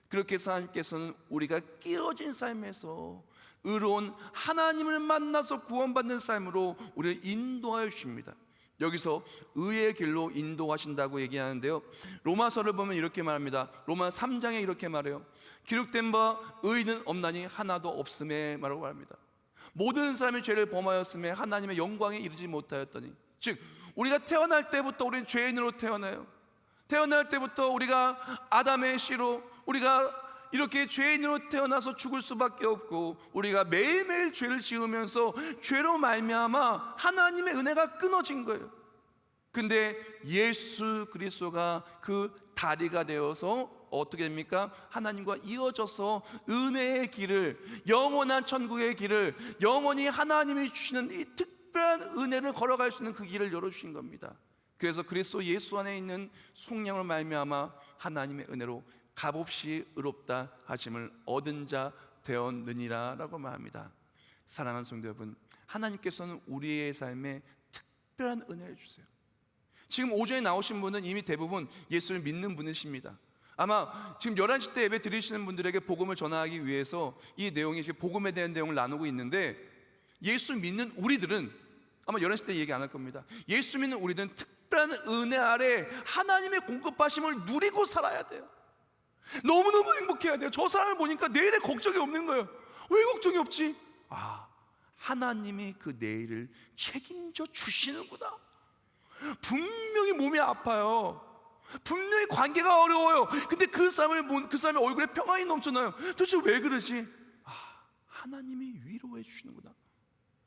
그렇게 해서 하나님께서는 우리가 깨어진 삶에서 의로운 하나님을 만나서 구원받는 삶으로 우리를 인도하여 주십니다. 여기서 의의 길로 인도하신다고 얘기하는데요, 로마서를 보면 이렇게 말합니다. 로마 3장에 이렇게 말해요. 기록된 바 의인은 없나니 하나도 없음에 말하고 말합니다. 모든 사람이 죄를 범하였음에 하나님의 영광에 이르지 못하였더니, 즉 우리가 태어날 때부터 우리는 죄인으로 태어나요. 태어날 때부터 우리가 아담의 씨로 우리가 이렇게 죄인으로 태어나서 죽을 수밖에 없고, 우리가 매일매일 죄를 지으면서 죄로 말미암아 하나님의 은혜가 끊어진 거예요. 근데 예수 그리스도가 그 다리가 되어서 어떻게 됩니까? 하나님과 이어져서 은혜의 길을, 영원한 천국의 길을, 영원히 하나님이 주시는 이 특별한 은혜를 걸어갈 수 있는 그 길을 열어주신 겁니다. 그래서 그리스도 예수 안에 있는 속량을 말미암아 하나님의 은혜로 값없이 의롭다 하심을 얻은 자 되었느니라 라고 말합니다. 사랑하는 성도 여러분, 하나님께서는 우리의 삶에 특별한 은혜를 주세요. 지금 오전에 나오신 분은 이미 대부분 예수를 믿는 분이십니다. 아마 지금 11시 때 예배 드리시는 분들에게 복음을 전하기 위해서 이 내용이 복음에 대한 내용을 나누고 있는데, 예수 믿는 우리들은 아마 11시 때 얘기 안 할 겁니다. 예수 믿는 우리들은 특별한 은혜 아래 하나님의 공급하심을 누리고 살아야 돼요. 너무너무 행복해야 돼요. 저 사람을 보니까 내일에 걱정이 없는 거예요. 왜 걱정이 없지? 하나님이 그 내일을 책임져 주시는구나. 분명히 몸이 아파요. 분명히 관계가 어려워요. 근데 그 사람의 얼굴에 평안이 넘쳐나요. 도대체 왜 그러지? 하나님이 위로해 주시는구나.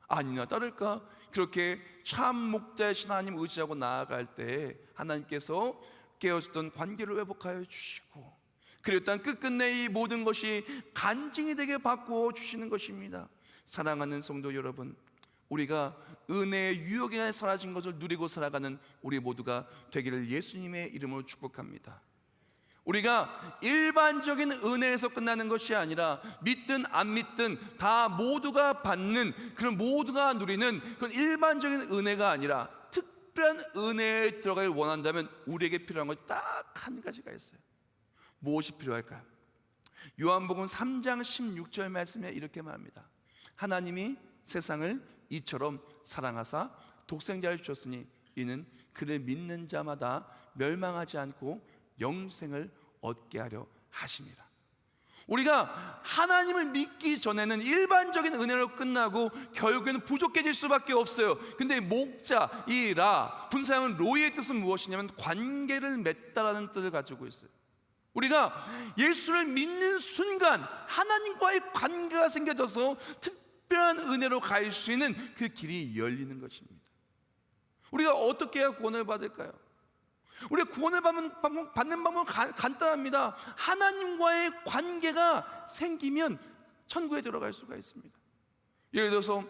아니나 다를까 그렇게 참 목자이신 하나님 의지하고 나아갈 때 하나님께서 깨어졌던 관계를 회복하여 주시고, 그랬던 끝끝내 이 모든 것이 간증이 되게 바꾸어 주시는 것입니다. 사랑하는 성도 여러분, 우리가 은혜의 유혹에 사라진 것을 누리고 살아가는 우리 모두가 되기를 예수님의 이름으로 축복합니다. 우리가 일반적인 은혜에서 끝나는 것이 아니라 믿든 안 믿든 다 모두가 받는, 그런 모두가 누리는 그런 일반적인 은혜가 아니라 특별한 은혜에 들어가길 원한다면 우리에게 필요한 것이 딱 한 가지가 있어요. 무엇이 필요할까요? 요한복음 3장 16절 말씀에 이렇게 말합니다. 하나님이 세상을 이처럼 사랑하사 독생자를 주셨으니 이는 그를 믿는 자마다 멸망하지 않고 영생을 얻게 하려 하십니다. 우리가 하나님을 믿기 전에는 일반적인 은혜로 끝나고 결국에는 부족해질 수밖에 없어요. 근데 목자, 이 라, 분사형은 로이의 뜻은 무엇이냐면 관계를 맺다라는 뜻을 가지고 있어요. 우리가 예수를 믿는 순간 하나님과의 관계가 생겨져서 특별한 은혜로 갈 수 있는 그 길이 열리는 것입니다. 우리가 어떻게 해야 구원을 받을까요? 우리가 구원을 받는 방법은 간단합니다. 하나님과의 관계가 생기면 천국에 들어갈 수가 있습니다. 예를 들어서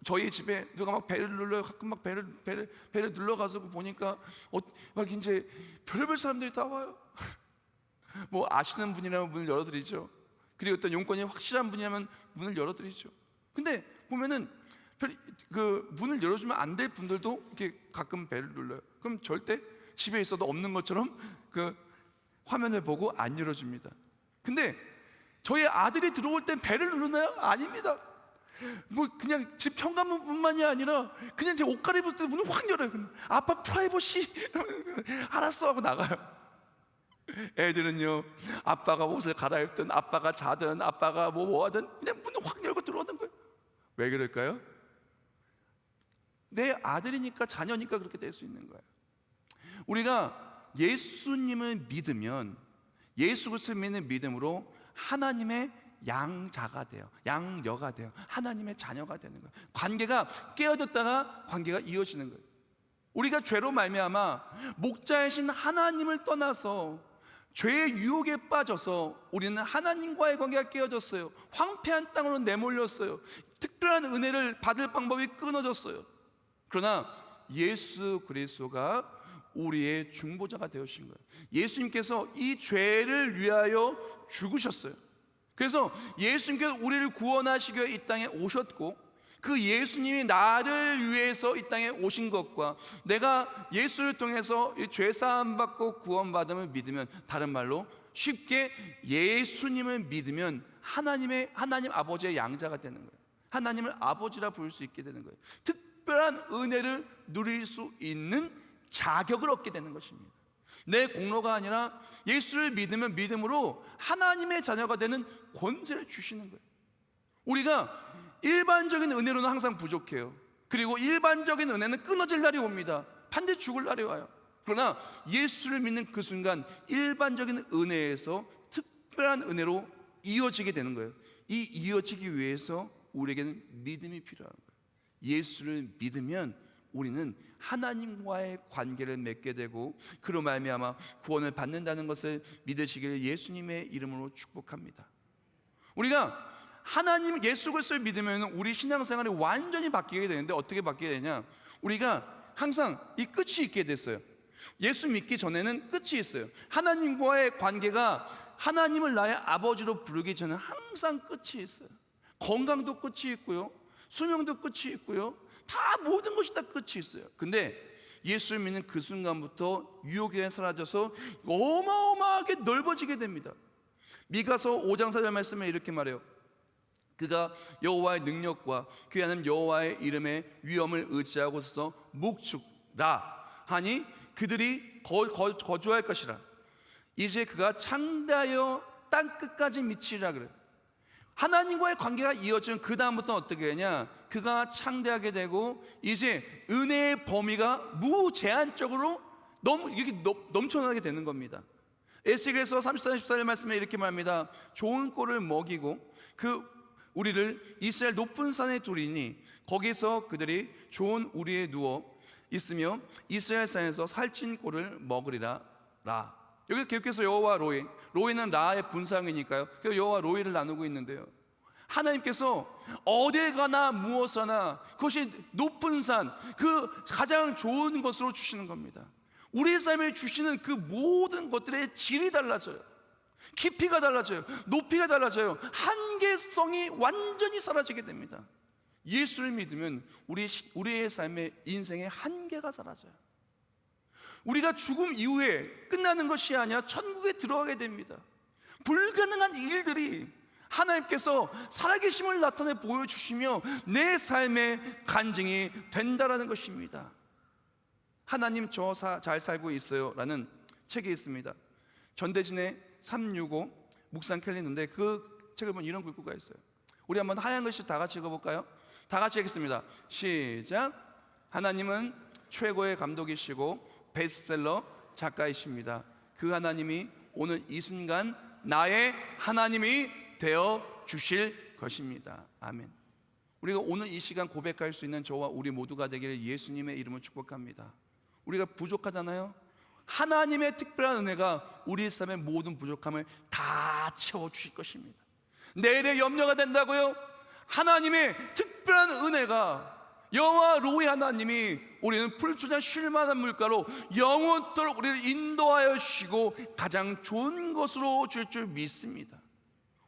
저희 집에 누가 막 배를 눌러요. 가끔 막 배를 눌러가지고 보니까 막 이제 별의별 사람들이 다 와요. 뭐 아시는 분이라면 문을 열어드리죠. 그리고 어떤 용건이 확실한 분이라면 문을 열어드리죠. 근데 보면은 그 문을 열어주면 안 될 분들도 이렇게 가끔 배를 눌러요. 그럼 절대 집에 있어도 없는 것처럼 그 화면을 보고 안 열어줍니다. 근데 저희 아들이 들어올 땐 배를 누르나요? 아닙니다. 뭐 그냥 집 현관문뿐만이 아니라 그냥 제 옷 갈아입을 때 문을 확 열어요. 아빠 프라이버시 알았어 하고 나가요. 애들은요, 아빠가 옷을 갈아입든 아빠가 자든 아빠가 뭐 하든 그냥 문을 확 열고 들어오는 거예요. 왜 그럴까요? 내 아들이니까, 자녀니까 그렇게 될 수 있는 거예요. 우리가 예수님을 믿으면, 예수 그리스도를 믿는 믿음으로 하나님의 양자가 돼요. 양여가 돼요. 하나님의 자녀가 되는 거예요. 관계가 깨어졌다가 관계가 이어지는 거예요. 우리가 죄로 말미암아 목자이신 하나님을 떠나서 죄의 유혹에 빠져서 우리는 하나님과의 관계가 깨어졌어요. 황폐한 땅으로 내몰렸어요. 특별한 은혜를 받을 방법이 끊어졌어요. 그러나 예수 그리스도가 우리의 중보자가 되어주신 거예요. 예수님께서 이 죄를 위하여 죽으셨어요. 그래서 예수님께서 우리를 구원하시기 위해 이 땅에 오셨고, 그 예수님이 나를 위해서 이 땅에 오신 것과 내가 예수를 통해서 죄 사함 받고 구원받음을 믿으면, 다른 말로 쉽게 예수님을 믿으면 하나님 아버지의 양자가 되는 거예요. 하나님을 아버지라 부를 수 있게 되는 거예요. 특별한 은혜를 누릴 수 있는 자격을 얻게 되는 것입니다. 내 공로가 아니라 예수를 믿으면 믿음으로 하나님의 자녀가 되는 권세를 주시는 거예요. 우리가 일반적인 은혜로는 항상 부족해요. 그리고 일반적인 은혜는 끊어질 날이 옵니다. 반드시 죽을 날이 와요. 그러나 예수를 믿는 그 순간 일반적인 은혜에서 특별한 은혜로 이어지게 되는 거예요. 이 이어지기 위해서 우리에게는 믿음이 필요한 거예요. 예수를 믿으면 우리는 하나님과의 관계를 맺게 되고, 그로 말미암아 구원을 받는다는 것을 믿으시기를 예수님의 이름으로 축복합니다. 우리가 하나님 예수 그리스도를 믿으면 우리 신앙생활이 완전히 바뀌게 되는데, 어떻게 바뀌게 되냐? 우리가 항상 이 끝이 있게 됐어요. 예수 믿기 전에는 끝이 있어요. 하나님과의 관계가, 하나님을 나의 아버지로 부르기 전에 항상 끝이 있어요. 건강도 끝이 있고요, 수명도 끝이 있고요, 다 모든 것이 다 끝이 있어요. 근데 예수를 믿는 그 순간부터 유혹이 사라져서 어마어마하게 넓어지게 됩니다. 미가서 5장 4절 말씀에 이렇게 말해요. 그가 여호와의 능력과 그의 하나님 여호와의 이름의 위엄을 의지하고 서서 목축라 하니 그들이 거주할 것이라. 이제 그가 창대하여 땅 끝까지 미치리라 그래요. 하나님과의 관계가 이어지면 그 다음부터는 어떻게 되냐? 그가 창대하게 되고 이제 은혜의 범위가 무제한적으로 이렇게 넘쳐나게 되는 겁니다. 에스겔서 34장 14절 말씀에 이렇게 말합니다. 좋은 꼴을 먹이고 우리를 이스라엘 높은 산에 두리니 거기서 그들이 좋은 우리에 누워 있으며 이스라엘 산에서 살찐 꼴을 먹으리라. 여기 계속해서 여호와 로이는 라의 분사형이니까요. 그래서 여호와 로이를 나누고 있는데요. 하나님께서 어딜 가나 무엇을 하나 그것이 높은 산, 그 가장 좋은 것으로 주시는 겁니다. 우리의 삶에 주시는 그 모든 것들의 질이 달라져요. 깊이가 달라져요. 높이가 달라져요. 한계성이 완전히 사라지게 됩니다. 예수를 믿으면 우리의 삶의 인생의 한계가 사라져요. 우리가 죽음 이후에 끝나는 것이 아니라 천국에 들어가게 됩니다. 불가능한 일들이 하나님께서 살아계심을 나타내 보여주시며 내 삶의 간증이 된다라는 것입니다. 하나님 저 잘 살고 있어요 라는 책이 있습니다. 전대진의 365 묵상 캘린더인데 그 책을 보면 이런 글귀가 있어요. 우리 한번 하얀 글씨 다 같이 읽어볼까요? 다 같이 읽겠습니다. 시작. 하나님은 최고의 감독이시고 베스트셀러 작가이십니다. 그 하나님이 오늘 이 순간 나의 하나님이 되어 주실 것입니다. 아멘. 우리가 오늘 이 시간 고백할 수 있는 저와 우리 모두가 되기를 예수님의 이름으로 축복합니다. 우리가 부족하잖아요. 하나님의 특별한 은혜가 우리 삶의 모든 부족함을 다 채워주실 것입니다. 내일의 염려가 된다고요? 하나님의 특별한 은혜가 여호와 로이 하나님이 우리는 풀주자 쉴만한 물가로 영원토록 우리를 인도하여 주시고 가장 좋은 것으로 줄 줄 믿습니다.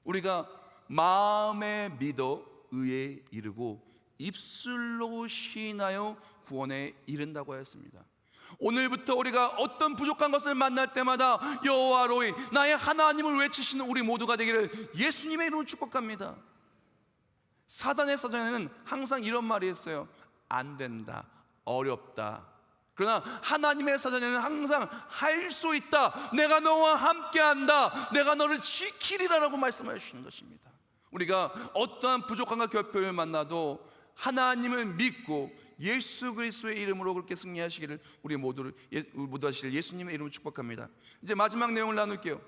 우리가 마음에 믿어 의에 이르고 입술로 시인하여 구원에 이른다고 하였습니다. 오늘부터 우리가 어떤 부족한 것을 만날 때마다 여호와 로이 나의 하나님을 외치시는 우리 모두가 되기를 예수님의 이름으로 축복합니다. 사단의 사전에는 항상 이런 말이 있어요. 안 된다, 어렵다. 그러나 하나님의 사전에는 항상 할 수 있다, 내가 너와 함께한다, 내가 너를 지키리라라고 말씀해 주시는 것입니다. 우리가 어떠한 부족함과 결핍을 만나도 하나님을 믿고 예수 그리스도의 이름으로 그렇게 승리하시기를 우리 모두 하시길 예수님의 이름으로 축복합니다. 이제 마지막 내용을 나눌게요.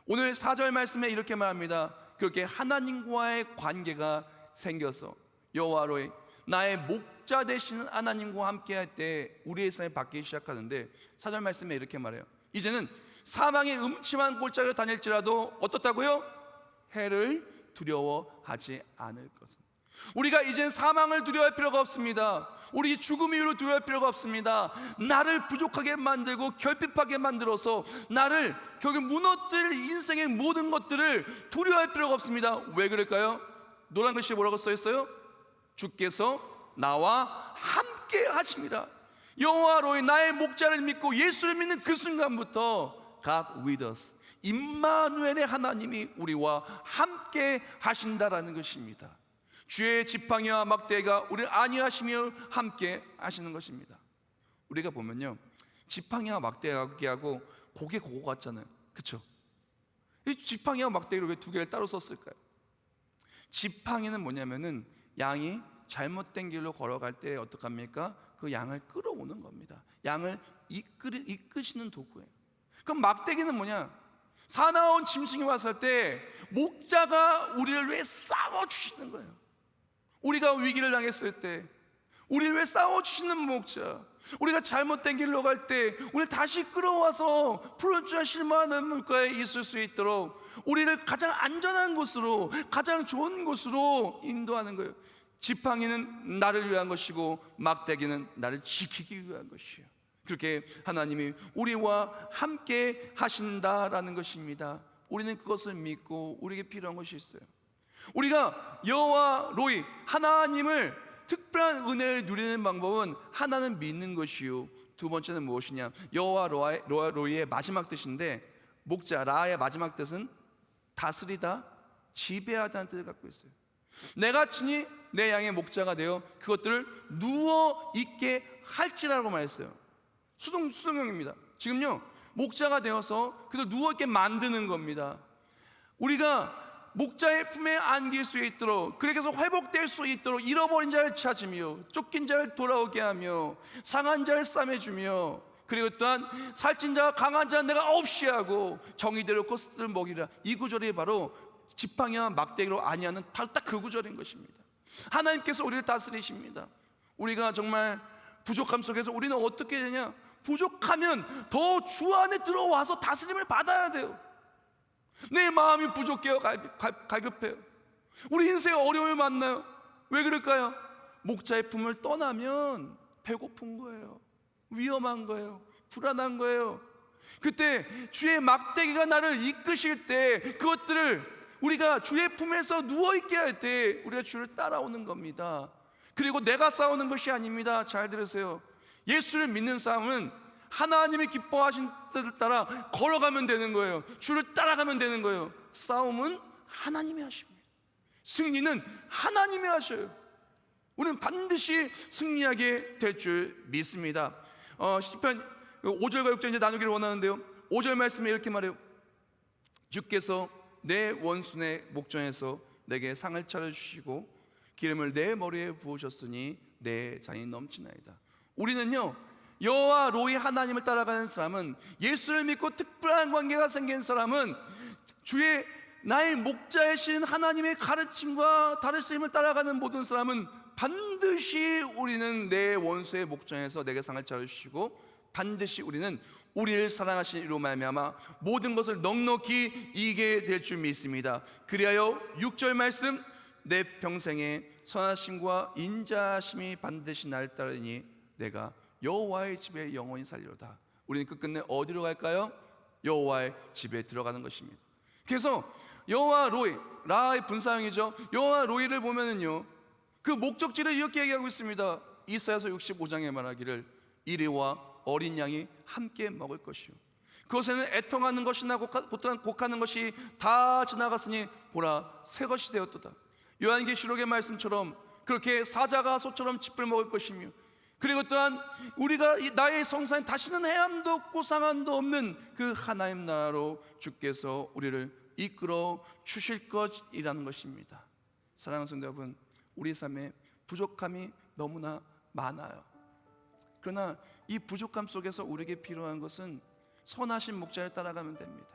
오늘 4절 말씀에 이렇게 말합니다. 그렇게 하나님과의 관계가 생겨서 여호와로의 나의 목자 되시는 하나님과 함께할 때 우리의 삶이 바뀌기 시작하는데 4절 말씀에 이렇게 말해요. 이제는 사망의 음침한 골짜기를 다닐지라도 어떻다고요? 해를 두려워하지 않을 것은. 우리가 이젠 사망을 두려워할 필요가 없습니다. 우리 죽음 이후로 두려워할 필요가 없습니다. 나를 부족하게 만들고 결핍하게 만들어서 나를 결국 무너뜨릴 인생의 모든 것들을 두려워할 필요가 없습니다. 왜 그럴까요? 노란 글씨에 뭐라고 써있어요? 주께서 나와 함께 하십니다. 여호와로의 나의 목자를 믿고 예수를 믿는 그 순간부터 God with us, 임마누엘의 하나님이 우리와 함께 하신다라는 것입니다. 주의 지팡이와 막대가 우리를 안위하시며 함께 하시는 것입니다. 우리가 보면요, 지팡이와 막대하고 고개 고거 같잖아요. 그렇죠? 이 지팡이와 막대를 왜 두 개를 따로 썼을까요? 지팡이는 뭐냐면은 양이 잘못된 길로 걸어갈 때 어떡합니까? 그 양을 끌어오는 겁니다. 양을 이끄시는 도구예요. 그럼 막대기는 뭐냐? 사나운 짐승이 왔을 때 목자가 우리를 왜 싸워주시는 거예요. 우리가 위기를 당했을 때 우리를 왜 싸워주시는 목자, 우리가 잘못된 길로 갈 때 우리를 다시 끌어와서 푸른 줄을 실만한 물가에 있을 수 있도록 우리를 가장 안전한 곳으로, 가장 좋은 곳으로 인도하는 거예요. 지팡이는 나를 위한 것이고 막대기는 나를 지키기 위한 것이에요. 그렇게 하나님이 우리와 함께 하신다라는 것입니다. 우리는 그것을 믿고 우리에게 필요한 것이 있어요. 우리가 여호와 로이 하나님을 특별한 은혜를 누리는 방법은 하나는 믿는 것이요, 두 번째는 무엇이냐? 여호와 로이의 마지막 뜻인데, 목자 라의 마지막 뜻은 다스리다, 지배하다는 뜻을 갖고 있어요. 내가 친히 내 양의 목자가 되어 그것들을 누워 있게 할지라고 말했어요. 수동형입니다. 지금요, 목자가 되어서 그들 누워 있게 만드는 겁니다. 우리가 목자의 품에 안길 수 있도록, 그렇게 해서 회복될 수 있도록 잃어버린 자를 찾으며 쫓긴 자를 돌아오게 하며 상한 자를 싸매주며, 그리고 또한 살찐 자와 강한 자는 내가 없이 하고 정의대로 코스들을 먹이라. 이 구절이 바로 지팡이와 막대기로 안위하는 바로 딱 그 구절인 것입니다. 하나님께서 우리를 다스리십니다. 우리가 정말 부족함 속에서 우리는 어떻게 되냐? 부족하면 더 주 안에 들어와서 다스림을 받아야 돼요. 내 마음이 부족해요, 갈급해요. 우리 인생에 어려움을 만나요. 왜 그럴까요? 목자의 품을 떠나면 배고픈 거예요, 위험한 거예요, 불안한 거예요. 그때 주의 막대기가 나를 이끄실 때, 그것들을 우리가 주의 품에서 누워있게 할 때 우리가 주를 따라오는 겁니다. 그리고 내가 싸우는 것이 아닙니다. 잘 들으세요. 예수를 믿는 싸움은 하나님이 기뻐하신 뜻을 따라 걸어가면 되는 거예요. 주를 따라가면 되는 거예요. 싸움은 하나님이 하십니다. 승리는 하나님이 하셔요. 우리는 반드시 승리하게 될 줄 믿습니다. 시편 5절과 6절 이제 나누기를 원하는데요, 5절 말씀에 이렇게 말해요. 주께서 내 원수의 목전에서 내게 상을 차려주시고 기름을 내 머리에 부으셨으니 내 잔이 넘치나이다. 우리는요, 여호와 로이 하나님을 따라가는 사람은, 예수를 믿고 특별한 관계가 생긴 사람은, 주의 나의 목자이신 하나님의 가르침과 다르심을 따라가는 모든 사람은 반드시 우리는 내 원수의 목전에서 내게 상을 차려주시고, 반드시 우리는 우리를 사랑하신 이로 말미암아 모든 것을 넉넉히 이기게 될 줄 믿습니다. 그리하여 6절 말씀, 내 평생에 선하심과 인자하심이 반드시 날 따르니 내가 여호와의 집에 영원히 살리로다. 우리는 끝끝내 어디로 갈까요? 여호와의 집에 들어가는 것입니다. 그래서 여호와 로이, 라의 분사형이죠. 여호와 로이를 보면은요, 그 목적지를 이렇게 얘기하고 있습니다. 이사야서 65장에 말하기를 이리와 어린 양이 함께 먹을 것이요 그것에는 애통하는 것이나 곡하는 것이 다 지나갔으니 보라 새 것이 되었도다. 요한계시록의 말씀처럼 그렇게 사자가 소처럼 짚을 먹을 것이며, 그리고 또한 우리가 나의 성산에 다시는 해함도 없고 상함도 없는 그 하나님 나라로 주께서 우리를 이끌어 주실 것이라는 것입니다. 사랑하는 성도 여러분, 우리 삶에 부족함이 너무나 많아요. 그러나 이 부족함 속에서 우리에게 필요한 것은 선하신 목자를 따라가면 됩니다.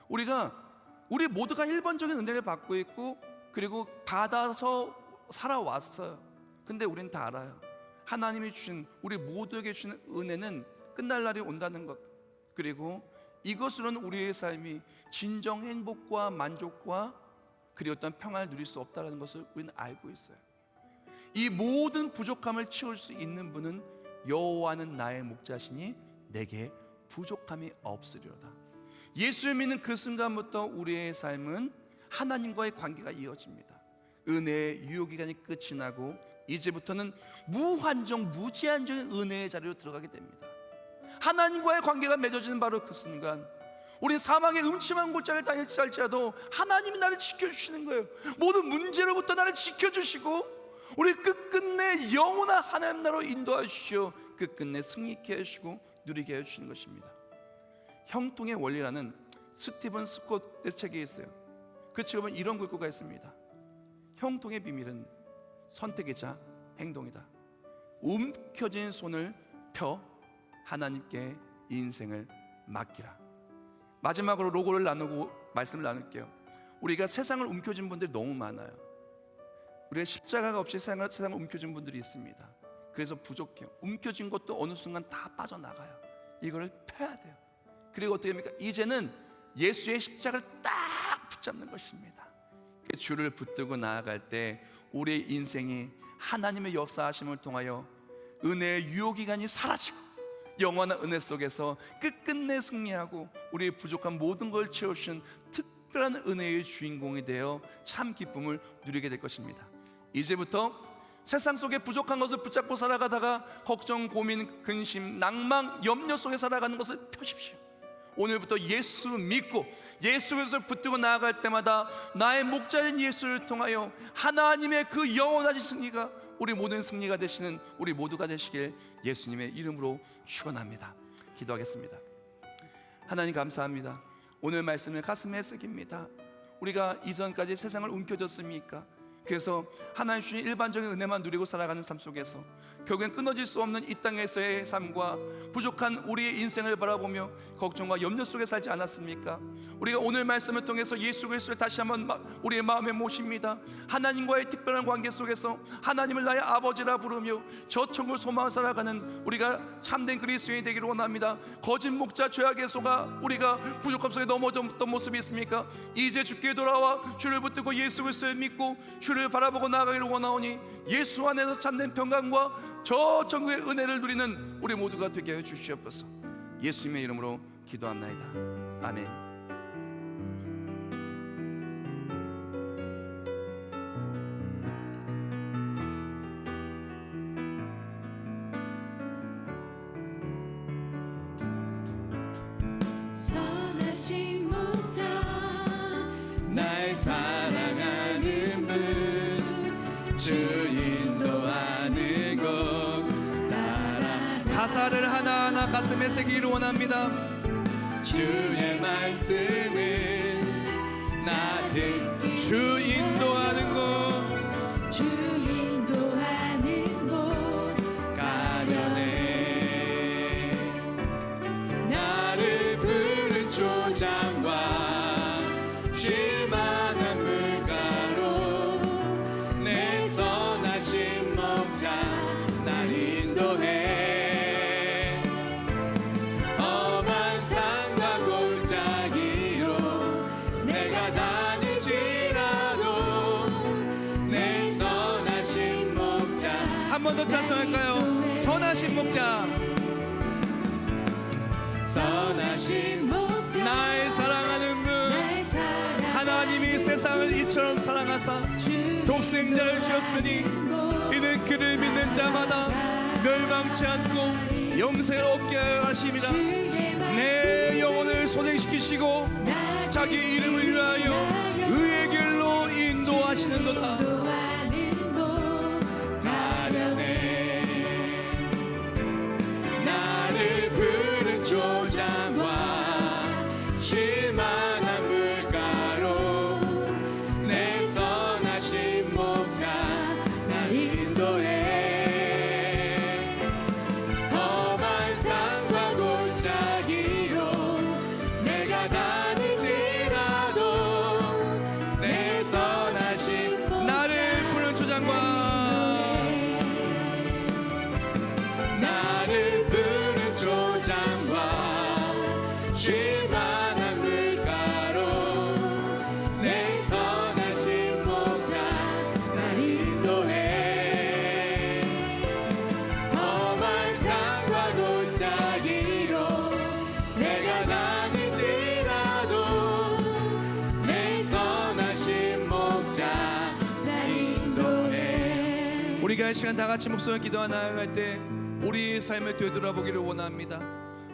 우리 모두가 일반적인 은혜를 받고 있고, 그리고 받아서 살아왔어요. 근데 우린 다 알아요. 하나님이 주신, 우리 모두에게 주신 은혜는 끝날 날이 온다는 것, 그리고 이것으로는 우리의 삶이 진정 행복과 만족과 그리고 어떤 평안을 누릴 수 없다는 것을 우리는 알고 있어요. 이 모든 부족함을 채울 수 있는 분은 여호와는 나의 목자시니 내게 부족함이 없으리로다. 예수를 믿는 그 순간부터 우리의 삶은 하나님과의 관계가 이어집니다. 은혜의 유효기간이 끝이 나고 이제부터는 무한정 무제한적인 은혜의 자리로 들어가게 됩니다. 하나님과의 관계가 맺어지는 바로 그 순간, 우리 사망의 음침한 골짜기를 다닐지라도 하나님이 나를 지켜주시는 거예요. 모든 문제로부터 나를 지켜주시고, 우리 끝끝내 영원한 하나님 나라로 인도하시오, 끝끝내 승리케 하시고 누리게 해주시는 것입니다. 형통의 원리라는 스티븐 스콧의 책이 있어요. 그 책에 보면 이런 글귀가 있습니다. 형통의 비밀은 선택이자 행동이다. 움켜진 손을 펴 하나님께 인생을 맡기라. 마지막으로 로고를 나누고 말씀을 나눌게요. 우리가 세상을 움켜쥔 분들이 너무 많아요. 우리가 십자가가 없이 세상을 움켜쥔 분들이 있습니다. 그래서 부족해요. 움켜진 것도 어느 순간 다 빠져나가요. 이거를 펴야 돼요. 그리고 어떻게 합니까? 이제는 예수의 십자가를 딱 붙잡는 것입니다. 주를 붙들고 나아갈 때 우리의 인생이 하나님의 역사하심을 통하여 은혜의 유효기간이 사라지고 영원한 은혜 속에서 끝끝내 승리하고 우리의 부족한 모든 걸 채우신 특별한 은혜의 주인공이 되어 참 기쁨을 누리게 될 것입니다. 이제부터 세상 속에 부족한 것을 붙잡고 살아가다가 걱정, 고민, 근심, 낭망, 염려 속에 살아가는 것을 펴십시오. 오늘부터 예수 믿고 예수 그리스도를 붙들고 나아갈 때마다 나의 목자인 예수를 통하여 하나님의 그 영원한 승리가 우리 모든 승리가 되시는 우리 모두가 되시길 예수님의 이름으로 축원합니다. 기도하겠습니다. 하나님 감사합니다. 오늘 말씀을 가슴에 새깁니다. 우리가 이전까지 세상을 움켜졌습니까? 그래서 하나님 주신 일반적인 은혜만 누리고 살아가는 삶 속에서 결국엔 끊어질 수 없는 이 땅에서의 삶과 부족한 우리의 인생을 바라보며 걱정과 염려 속에 살지 않았습니까? 우리가 오늘 말씀을 통해서 예수 그리스도를 다시 한번 우리의 마음에 모십니다. 하나님과의 특별한 관계 속에서 하나님을 나의 아버지라 부르며 저 천국을 소망을 살아가는 우리가 참된 그리스도인이 되기를 원합니다. 거짓 목자 죄악의 소가 우리가 부족함 속에 넘어졌던 모습이 있습니까? 이제 주께 돌아와 주를 붙들고 예수 그리스도를 믿고 주를 바라보고 나아가기를 원하오니 예수 안에서 참된 평강과 저 천국의 은혜를 누리는 우리 모두가 되게 하여 주시옵소서. 예수님의 이름으로 기도합나이다. 아멘. 선하신 목자 날 사랑하는 분 주인도하는 곳 따라 가사를 하나하나 가슴에 새기기를 원합니다. 주의 말씀은 나를 주 인도하는 곳 주 인도하는 곳 가려네. 나를 푸른 초장과 쉴만한 물가로 내 선하신 목자 날 인도해. 험한 산과 골짜기로 내가 다닐지라도 내 선하신 목자. 한 번 더 찬송할까요? 선하신 목자, 선하신 목자 나의 사랑하는 분. 나의 사랑 하나님이 세상을 이처럼 사랑하사 독생자를 주셨으니 이는 그를 믿는 자마다 멸망치 않고 영생을 얻게 하려 하심이라. 내 영혼을 소생시키시고 자기 이름을 위하여 의의 길로 인도하시는도다. 인도하는 곳 가려네. 나를 푸른 초장과 쉴만한 물가로 내 선하신 목자 날 인도해. 험한 산과 골짜기로 내가 다닐지라도 내 선하신 나를 푸른 초장과 나를 푸른 초장과 쉴만한 물가로 내 선하신 목자 날 인도해. 험한 산과 골짜기로 내가 다닐지라도 내 선하신 목자 날 인도해. 우리가 이 시간 다 같이 목소리 기도하 나아갈 때 우리의 삶을 되돌아보기를 원합니다.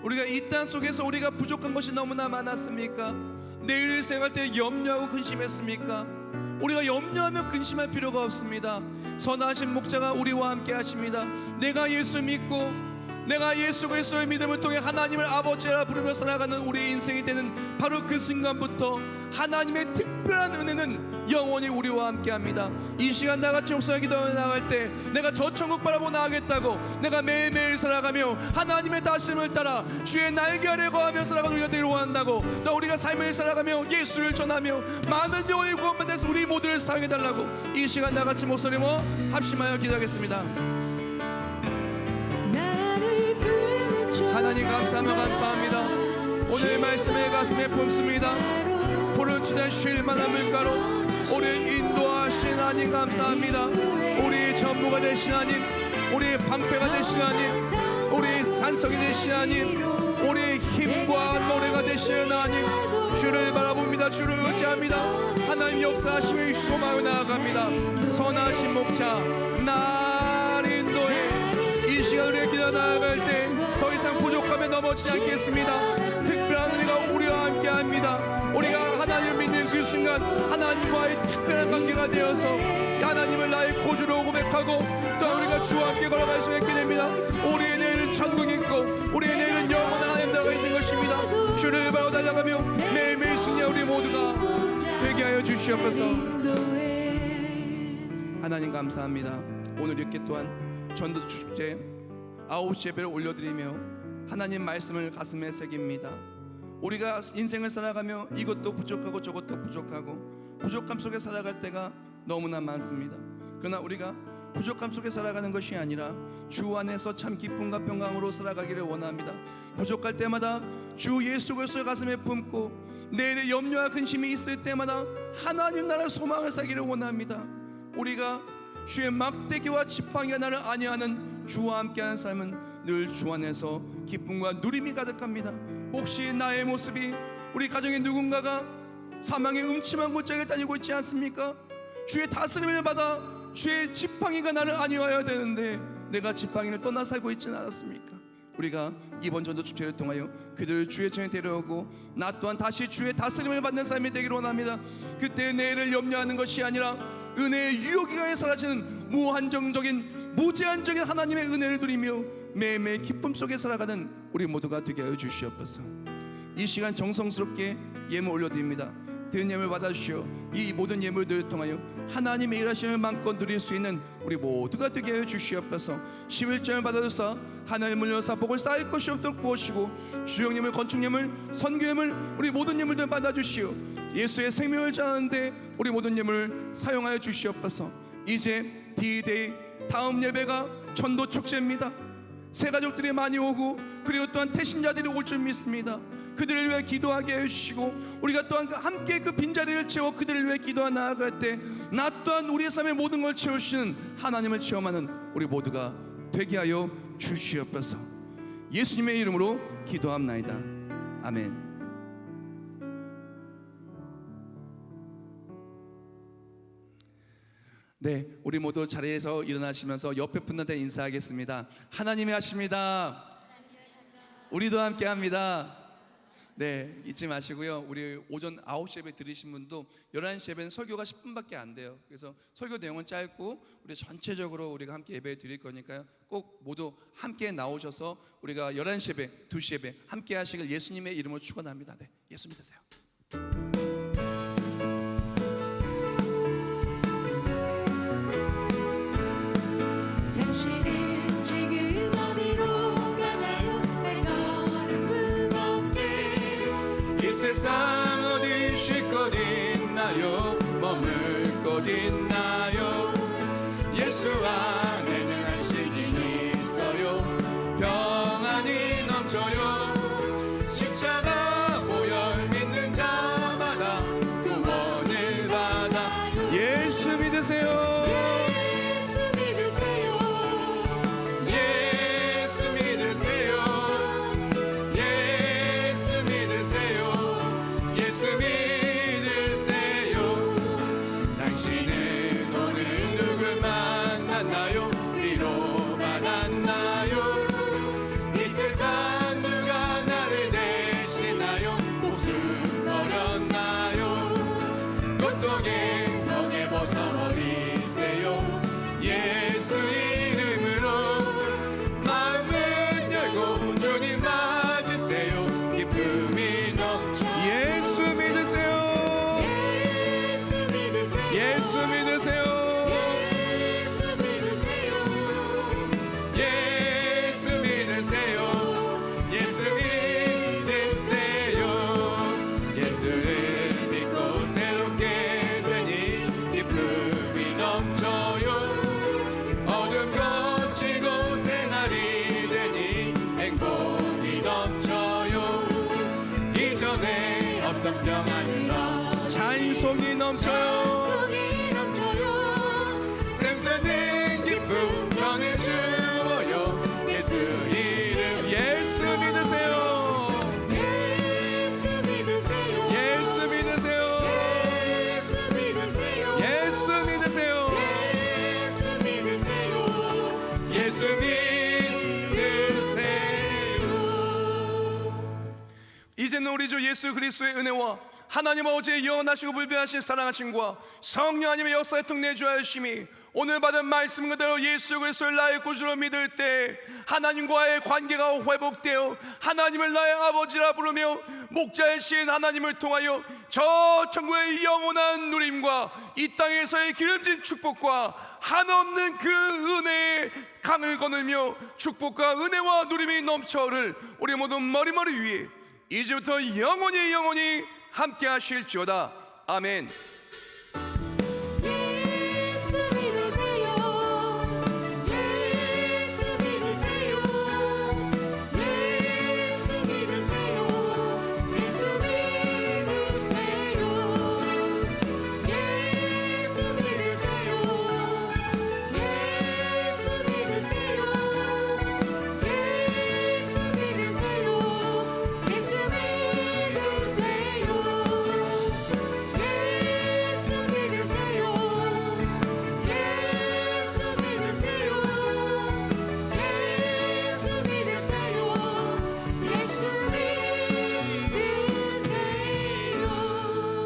우리가 이 땅 속에서 우리가 부족한 것이 너무나 많았습니까? 내일을 생각할 때 염려하고 근심했습니까? 우리가 염려하며 근심할 필요가 없습니다. 선하신 목자가 우리와 함께 하십니다. 내가 예수 믿고 내가 예수 그리스도의 믿음을 통해 하나님을 아버지라 부르며 살아가는 우리의 인생이 되는 바로 그 순간부터 하나님의 특별한 은혜는 영원히 우리와 함께합니다. 이 시간 나같이 목소리 기도해 나갈 때 내가 저 천국 바라보고 나가겠다고 내가 매일매일 살아가며 하나님의 다스림을 따라 주의 날개 아래 거하며 살아가는 우리가 되기를 원한다고, 또 우리가 삶을 살아가며 예수를 전하며 많은 영혼이 구원받아서 우리 모두를 사용해달라고 이 시간 나같이 목소리 모아 합심하여 기도하겠습니다. 하나님 감사하며 감사합니다. 오늘 말씀의 가슴에 품습니다. 푸른 초장 쉴만한 물가로 우리 인도하신 하나님 감사합니다. 우리 전부가 되신 하나님, 우리 방패가 되신 하나님, 우리 산성이 되신 하나님, 우리 힘과 노래가 되시는 하나님, 주를 바라봅니다. 주를 의지합니다. 하나님 역사하시며 소망을 나아갑니다. 선하신 목자 날 인도해. 이 시간 우리가 기도 나아갈 때 더 이상 부족함에 넘어지지 않겠습니다. 특별한 은혜가 우리와 함께합니다. 우리가 하나님을 믿는 그 순간 하나님과의 특별한 관계가 되어서 하나님을 나의 구주로 고백하고 또 우리가 주와 함께 걸어갈 수 있게 됩니다. 우리의 내일은 천국이 있고 우리의 내일은 영원한 하나님 나라가 있는 것입니다. 주를 바로 달려가며 매일매일 승리한 우리 모두가 되게 하여 주시옵소서. 하나님 감사합니다. 오늘 이렇게 또한 전도축제 9시 예배를 올려드리며 하나님 말씀을 가슴에 새깁니다. 우리가 인생을 살아가며 이것도 부족하고 저것도 부족하고 부족함 속에 살아갈 때가 너무나 많습니다. 그러나 우리가 부족함 속에 살아가는 것이 아니라 주 안에서 참 기쁨과 평강으로 살아가기를 원합니다. 부족할 때마다 주 예수 그리스도의 가슴에 품고 내일의 염려와 근심이 있을 때마다 하나님 나라의 소망을 살기를 원합니다. 우리가 주의 막대기와 지팡이가 나를 안위하는 주와 함께하는 삶은 늘 주 안에서 기쁨과 누림이 가득합니다. 혹시 나의 모습이 우리 가정의 누군가가 사망의 음침한 골짜기를 다니고 있지 않습니까? 주의 다스림을 받아 주의 지팡이가 나를 안위하여야 되는데 내가 지팡이를 떠나 살고 있지는 않았습니까? 우리가 이번 전도 축제를 통하여 그들을 주의 전에 데려오고 나 또한 다시 주의 다스림을 받는 삶이 되기를 원합니다. 그때 내일을 염려하는 것이 아니라 은혜의 유효기간에 사라지는 무한정적인 무제한적인 하나님의 은혜를 누리며 매일매일 기쁨 속에 살아가는 우리 모두가 되게 하여 주시옵소서. 이 시간 정성스럽게 예물 올려드립니다. 드린 예물 받아주시오. 이 모든 예물들을 통하여 하나님의 일하심을 마음껏 누릴 수 있는 우리 모두가 되게 하여 주시옵소서. 11절을 받아줘서 하나님을 여사 복을 쌓일 것이 없도록 부으시고 주영예물, 건축예물, 선교예물 우리 모든 예물들 받아주시오. 예수의 생명을 전하는데 우리 모든 예물을 사용하여 주시옵소서. 이제 D-Day 다음 예배가 전도 축제입니다. 새 가족들이 많이 오고 그리고 또한 태신자들이 올 줄 믿습니다. 그들을 위해 기도하게 해주시고 우리가 또한 함께 그 빈자리를 채워 그들을 위해 기도하 나아갈 때 나 또한 우리의 삶의 모든 걸 채우시는 하나님을 체험하는 우리 모두가 되게 하여 주시옵소서. 예수님의 이름으로 기도합나이다. 아멘. 네, 우리 모두 자리에서 일어나시면서 옆에 분들한테 인사하겠습니다. 하나님이 하십니다. 우리도 함께 합니다. 네, 잊지 마시고요. 우리 오전 9시 예배 들으신 분도 11시 예배는 설교가 10분밖에 안 돼요. 그래서 설교 내용은 짧고 우리 전체적으로 우리가 함께 예배 드릴 거니까요. 꼭 모두 함께 나오셔서 우리가 11시 예배, 2시 예배 함께 하시길 예수님의 이름으로 축원합니다. 네, 예수 믿으세요. 당신은 지금 어디로 가나요? 발걸음 무겁게 이 세상 어디 쉴 것 있나요? 머물 곳 있나요? 예수 안에는 안식이 있어요. 평안이 넘쳐요. 십자가 보혈 믿는 자마다 구원을 받아. 예수 믿으세요. 예수 믿으세요. 예수 믿으세요. 예수 믿으세요. 예수 믿으세요. 당신은 오늘 누굴 만났나요? 위로 받았나요? 이 세상 누가 나를 대신하여 목숨 버렸나요? 고통에 멍에 벗어버리세요. 예수 이름으로 마음을 열고 주님 맞으세요. 기쁨이 넘쳐. 예수 믿으세요. 예수 믿으세요. 예수 믿으세요. 예수 믿으세요. 예수 믿으세요. 예수 믿으세요. 예수를 믿고 새롭게 되니 기쁨이 넘쳐요. 어둠 거치고 새날이 되니 행복이 넘쳐요. 이전에 없던 평안으로 찬송이 넘쳐요. 속이 넘쳐요. 샘솟는 기쁨 전해주어요. 예수 이름 예수 믿으세요. 예수 믿으세요. 예수 믿으세요. 예수 믿으세요. 예수 믿으세요. 예수 믿으세요. 예수 믿으세요. 이제는 우리 주 예수 그리스도의 은혜와 하나님 아버지의 영원하시고 불변하신 사랑하심과 성령 하나님의 역사에 통내주하심이 오늘 받은 말씀 그대로 예수 그리스도를 나의 구주로 믿을 때 하나님과의 관계가 회복되어 하나님을 나의 아버지라 부르며 목자이신 하나님을 통하여 저 천국의 영원한 누림과 이 땅에서의 기름진 축복과 한없는 그 은혜의 강을 거닐며 축복과 은혜와 누림이 넘쳐를 우리 모두 머리머리 위에 이제부터 영원히 함께 하실지어다. 아멘.